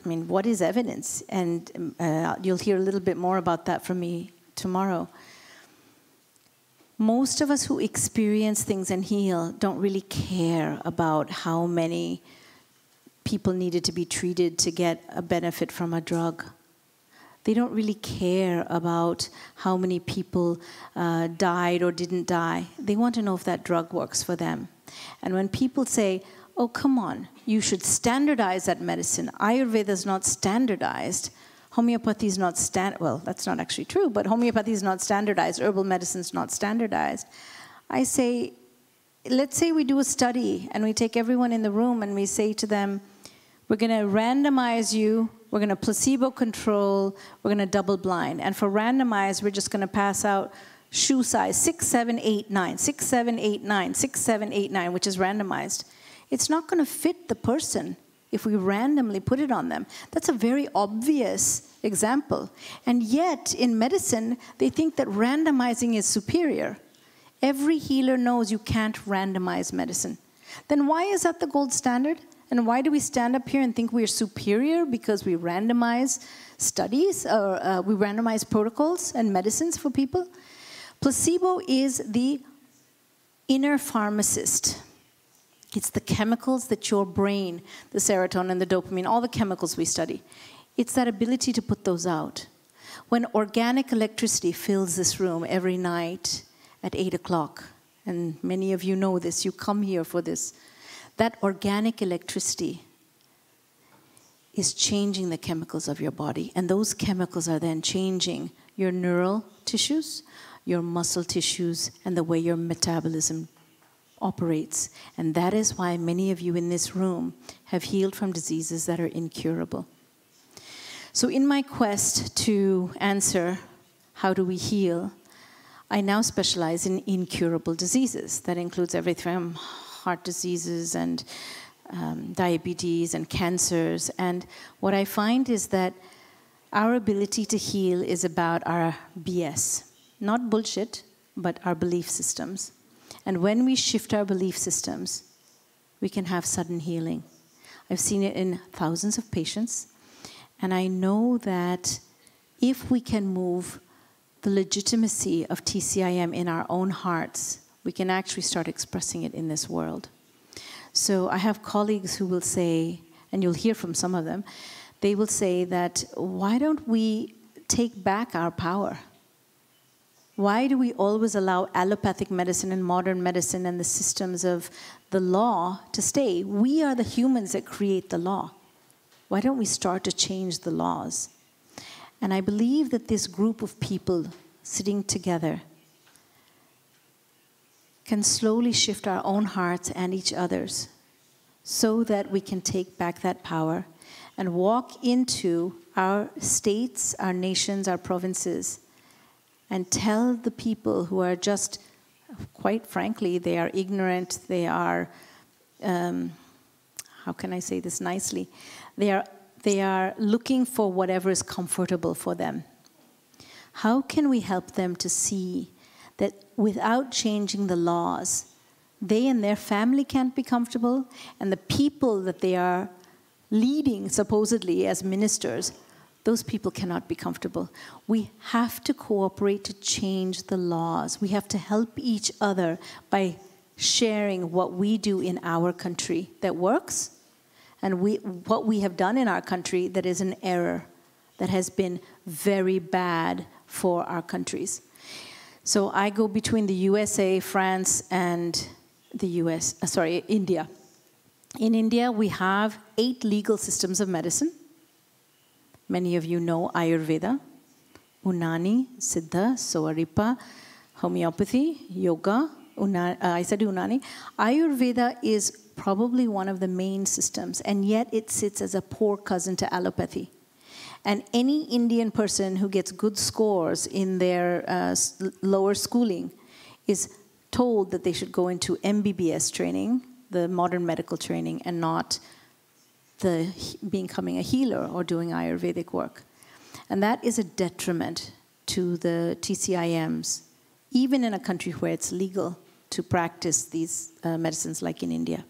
what is evidence? And you'll hear a little bit more about that from me tomorrow. Most of us who experience things and heal don't really care about how many people needed to be treated to get a benefit from a drug. They don't really care about how many people died or didn't die. They want to know if that drug works for them. And when people say, oh, come on, you should standardize that medicine. Ayurveda is not standardized. Homeopathy is not well, that's not actually true, but homeopathy is not standardized. Herbal medicine is not standardized. I say, let's say we do a study and we take everyone in the room and we say to them, we're going to randomize you, we're going to placebo control, we're going to double blind. And for randomize, we're just going to pass out shoe size 6, 7, 8, 9, 6, 7, 8, 9, 6, 7, 8, 9, which is randomized. It's not going to fit the person if we randomly put it on them. That's a very obvious example. And yet, in medicine, they think that randomizing is superior. Every healer knows you can't randomize medicine. Then why is that the gold standard? And why do we stand up here and think we're superior because we randomize studies or we randomize protocols and medicines for people? Placebo is the inner pharmacist. It's the chemicals that your brain, the serotonin, the dopamine, all the chemicals we study, it's that ability to put those out. When organic electricity fills this room every night at 8 o'clock, and many of you know this, you come here for this, that organic electricity is changing the chemicals of your body, and those chemicals are then changing your neural tissues, your muscle tissues, and the way your metabolism operates. And that is why many of you in this room have healed from diseases that are incurable. So in my quest to answer how do we heal, I now specialize in incurable diseases. That includes everything from heart diseases and diabetes and cancers. And what I find is that our ability to heal is about our BS. Not bullshit, but our belief systems. And when we shift our belief systems, we can have sudden healing. I've seen it in thousands of patients. And I know that if we can move the legitimacy of TCIM in our own hearts, we can actually start expressing it in this world. So I have colleagues who will say, and you'll hear from some of them, they will say that, why don't we take back our power? Why do we always allow allopathic medicine and modern medicine and the systems of the law to stay? We are the humans that create the law. Why don't we start to change the laws? And I believe that this group of people sitting together can slowly shift our own hearts and each other's so that we can take back that power and walk into our states, our nations, our provinces, and tell the people who are just, quite frankly, they are ignorant, they are, how can I say this nicely? They are looking for whatever is comfortable for them. How can we help them to see that without changing the laws, they and their family can't be comfortable, and the people that they are leading, supposedly, as ministers, those people cannot be comfortable. We have to cooperate to change the laws. We have to help each other by sharing what we do in our country that works, and what we have done in our country that is an error, that has been very bad for our countries. So I go between the USA, France, and India. In India, we have 8 legal systems of medicine. Many of you know Ayurveda, Unani, Siddha, Soaripa, homeopathy, yoga. I said Unani. Ayurveda is probably one of the main systems, and yet it sits as a poor cousin to allopathy. And any Indian person who gets good scores in their lower schooling is told that they should go into MBBS training, the modern medical training, and not becoming a healer or doing Ayurvedic work. And that is a detriment to the TCIMs, even in a country where it's legal to practice these medicines like in India.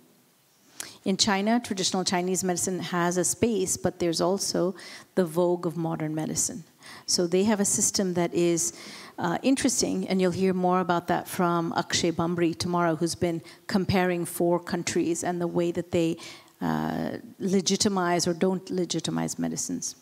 In China, traditional Chinese medicine has a space, but there's also the vogue of modern medicine. So they have a system that is interesting, and you'll hear more about that from Akshay Bambri tomorrow, who's been comparing 4 countries and the way that they legitimize or don't legitimize medicines.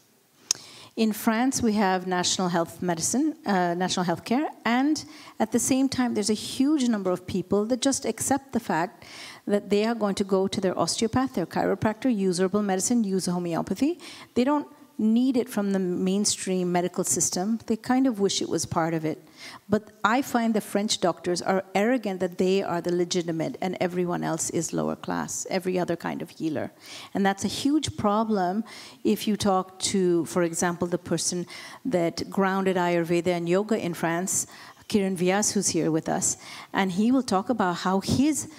In France, we have national health medicine, national health care, and at the same time, there's a huge number of people that just accept the fact that they are going to go to their osteopath, their chiropractor, use herbal medicine, use homeopathy. They don't need it from the mainstream medical system. They kind of wish it was part of it. But I find the French doctors are arrogant that they are the legitimate and everyone else is lower class, every other kind of healer. And that's a huge problem if you talk to, for example, the person that grounded Ayurveda and yoga in France, Kiran Vyas, who's here with us, and he will talk about how his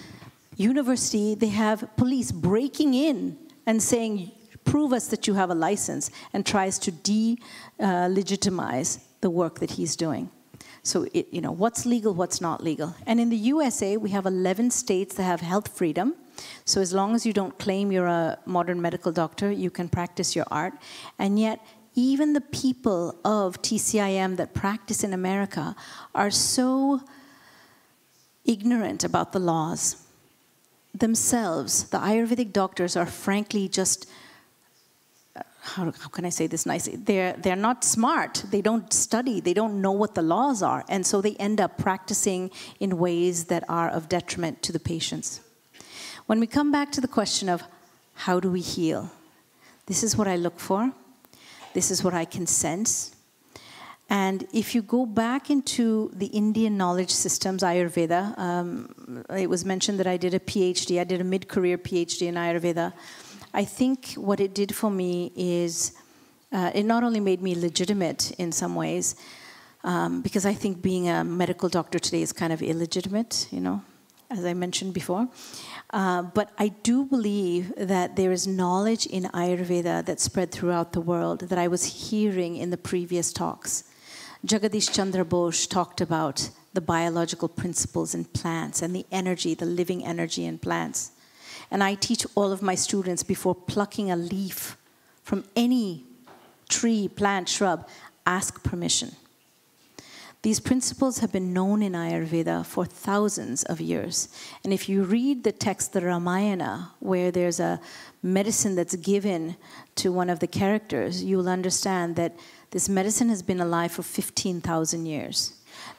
university, they have police breaking in and saying, prove us that you have a license, and tries to delegitimize the work that he's doing. So, what's legal, what's not legal. And in the USA, we have 11 states that have health freedom. So as long as you don't claim you're a modern medical doctor, you can practice your art. And yet, even the people of TCIM that practice in America are so ignorant about the laws themselves. The Ayurvedic doctors are frankly just, how can I say this nicely? They're not smart. They don't study. They don't know what the laws are. And so they end up practicing in ways that are of detriment to the patients. When we come back to the question of how do we heal, this is what I look for. This is what I can sense. And if you go back into the Indian knowledge systems, Ayurveda, it was mentioned that I did a PhD, I did a mid-career PhD in Ayurveda. I think what it did for me is it not only made me legitimate in some ways, because I think being a medical doctor today is kind of illegitimate, you know, as I mentioned before. But I do believe that there is knowledge in Ayurveda that spread throughout the world that I was hearing in the previous talks. Jagadish Chandra Bose talked about the biological principles in plants and the energy, the living energy in plants. And I teach all of my students before plucking a leaf from any tree, plant, shrub, ask permission. These principles have been known in Ayurveda for thousands of years. And if you read the text, the Ramayana, where there's a medicine that's given to one of the characters, you'll understand that this medicine has been alive for 15,000 years.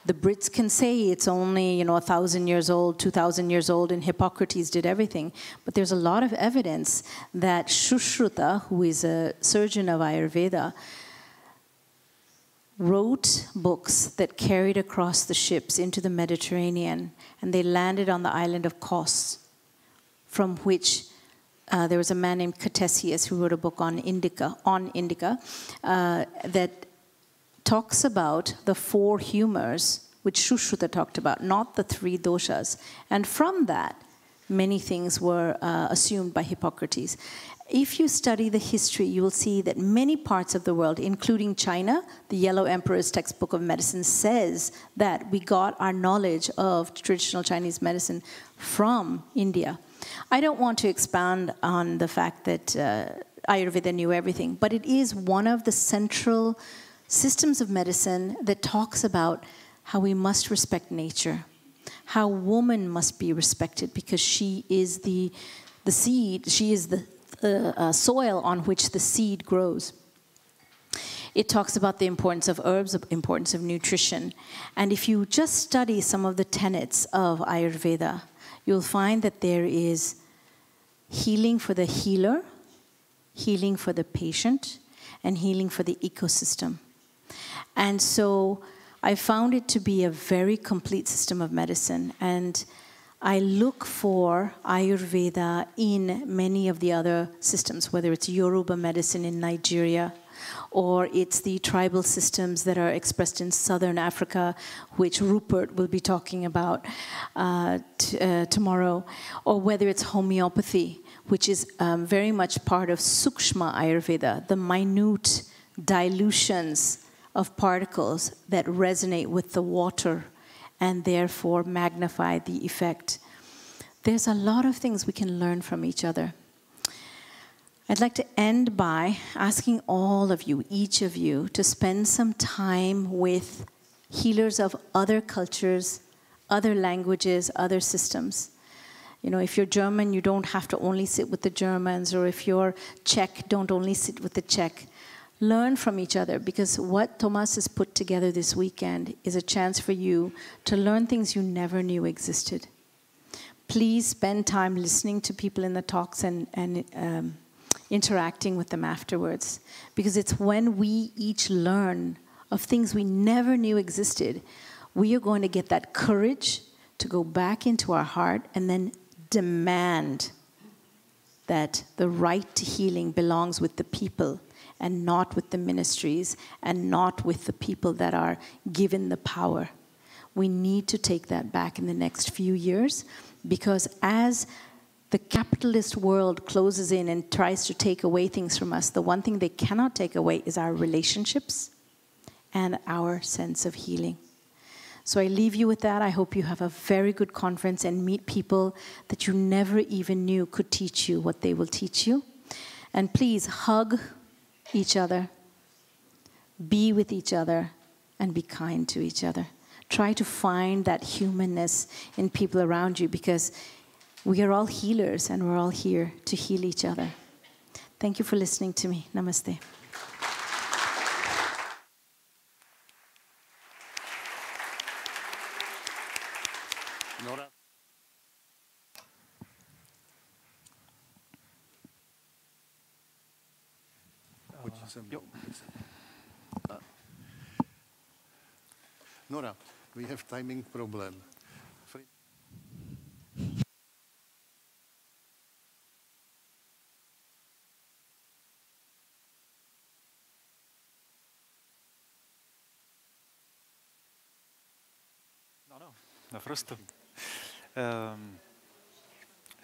The Brits can say it's only, 1,000 years old, 2,000 years old, and Hippocrates did everything. But there's a lot of evidence that Shushruta, who is a surgeon of Ayurveda, wrote books that carried across the ships into the Mediterranean, and they landed on the island of Kos, from which there was a man named Ctesias who wrote a book on Indica, that talks about the 4 humors, which Shushruta talked about, not the 3 doshas. And from that, many things were assumed by Hippocrates. If you study the history, you will see that many parts of the world, including China, the Yellow Emperor's textbook of medicine says that we got our knowledge of traditional Chinese medicine from India. I don't want to expand on the fact that Ayurveda knew everything, but it is one of the central systems of medicine that talks about how we must respect nature, how woman must be respected because she is the seed, she is the soil on which the seed grows. It talks about the importance of herbs, the importance of nutrition. And if you just study some of the tenets of Ayurveda, you'll find that there is healing for the healer, healing for the patient, and healing for the ecosystem. And so I found it to be a very complete system of medicine. And I look for Ayurveda in many of the other systems, whether it's Yoruba medicine in Nigeria, or it's the tribal systems that are expressed in southern Africa, which Rupert will be talking about tomorrow, or whether it's homeopathy, which is very much part of Sukshma Ayurveda, the minute dilutions of particles that resonate with the water and therefore magnify the effect. There's a lot of things we can learn from each other. I'd like to end by asking all of you, each of you, to spend some time with healers of other cultures, other languages, other systems. If you're German, you don't have to only sit with the Germans, or if you're Czech, don't only sit with the Czech. Learn from each other, because what Thomas has put together this weekend is a chance for you to learn things you never knew existed. Please spend time listening to people in the talks and interacting with them afterwards, because it's when we each learn of things we never knew existed, we are going to get that courage to go back into our heart and then demand that the right to healing belongs with the people and not with the ministries and not with the people that are given the power. We need to take that back in the next few years, because as the capitalist world closes in and tries to take away things from us, the one thing they cannot take away is our relationships and our sense of healing. So I leave you with that. I hope you have a very good conference and meet people that you never even knew could teach you what they will teach you. And please hug each other, be with each other, and be kind to each other. Try to find that humanness in people around you, because we are all healers and we're all here to heal each other. Thank you for listening to me. Namaste. Nora, we have timing problem. Naprosto.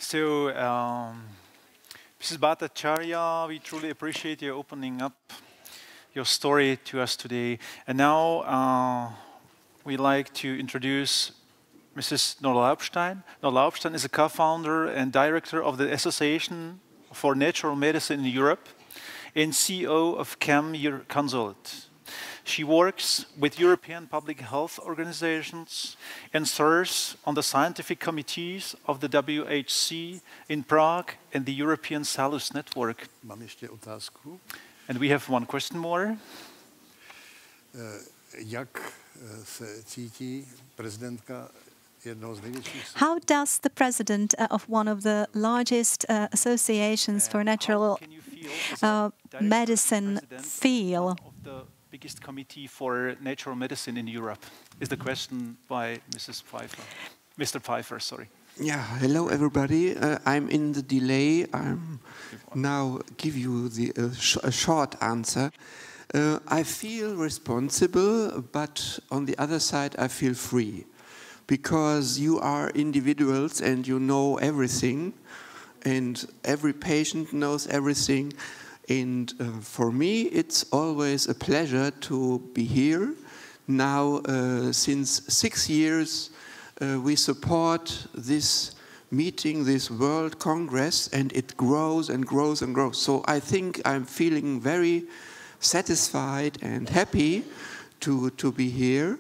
Mrs. Bhattacharya, we truly appreciate you opening up your story to us today. And now we'd like to introduce Mrs. Nora Laubstein. Nora Laubstein is a co-founder and director of the Association for Natural Medicine in Europe and CEO of CHEM Consult. She works with European public health organizations and serves on the scientific committees of the WHC in Prague and the European Salus Network. Mám ještě otázku. And we have one question more. Jak se cítí prezidentka jednoho z největších? How does the president of one of the largest associations for natural medicine feel? Biggest committee for natural medicine in Europe is the question by Mrs. Pfeiffer. Mr. Pfeiffer, sorry. Yeah, hello everybody. I'm in the delay. I'm now give you a short answer. I feel responsible, but on the other side I feel free, because you are individuals and you know everything, and every patient knows everything. And for me, it's always a pleasure to be here. Now, since 6 years, we support this meeting, this World Congress, and it grows and grows and grows. So I think I'm feeling very satisfied and happy to be here.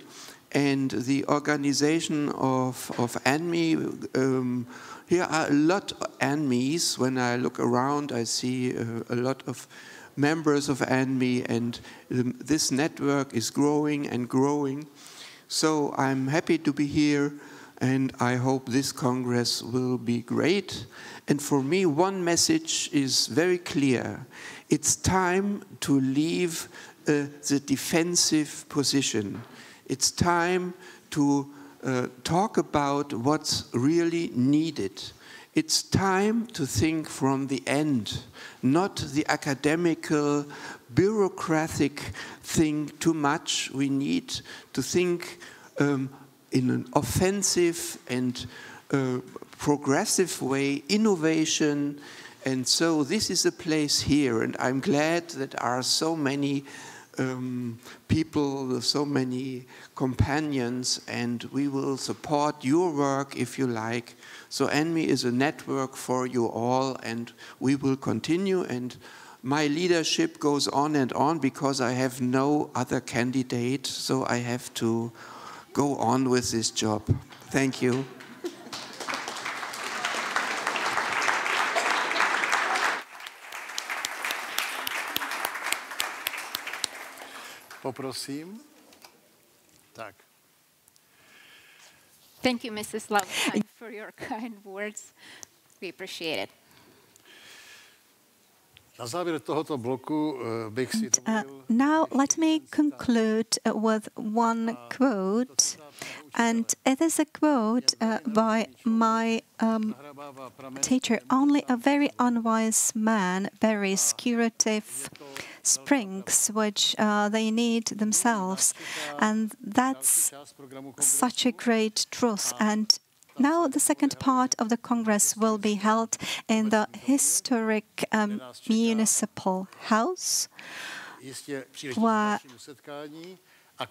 And the organization of ANMI, here are a lot of ANMIs. When I look around, I see a lot of members of ANMI, and this network is growing and growing. So I'm happy to be here, and I hope this Congress will be great. And for me, one message is very clear. It's time to leave the defensive position. It's time to talk about what's really needed. It's time to think from the end, not the academical, bureaucratic thing too much. We need to think in an offensive and progressive way, innovation. And so this is a place here, and I'm glad that there are so many people, so many companions, and we will support your work if you like. So ANMI is a network for you all, and we will continue, and my leadership goes on because I have no other candidate, so I have to go on with this job. Thank you. Poprosím. Tak. Thank you, Mrs. Laubstein, for your kind words. We appreciate it. Na závěr tohoto bloku bych si now let me conclude with one quote, and it is a quote by my teacher. Only a very unwise man buries curative springs which they need themselves, and that's such a great truth. And now the second part of the Congress will be held in the historic municipal house, where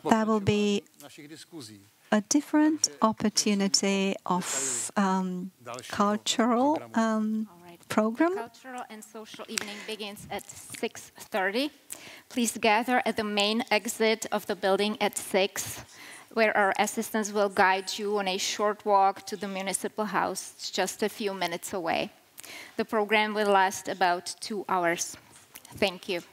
there will be a different opportunity of cultural program. The cultural and social evening begins at 6:30. Please gather at the main exit of the building at 6, where our assistants will guide you on a short walk to the municipal house. It's just a few minutes away. The program will last about 2 hours. Thank you.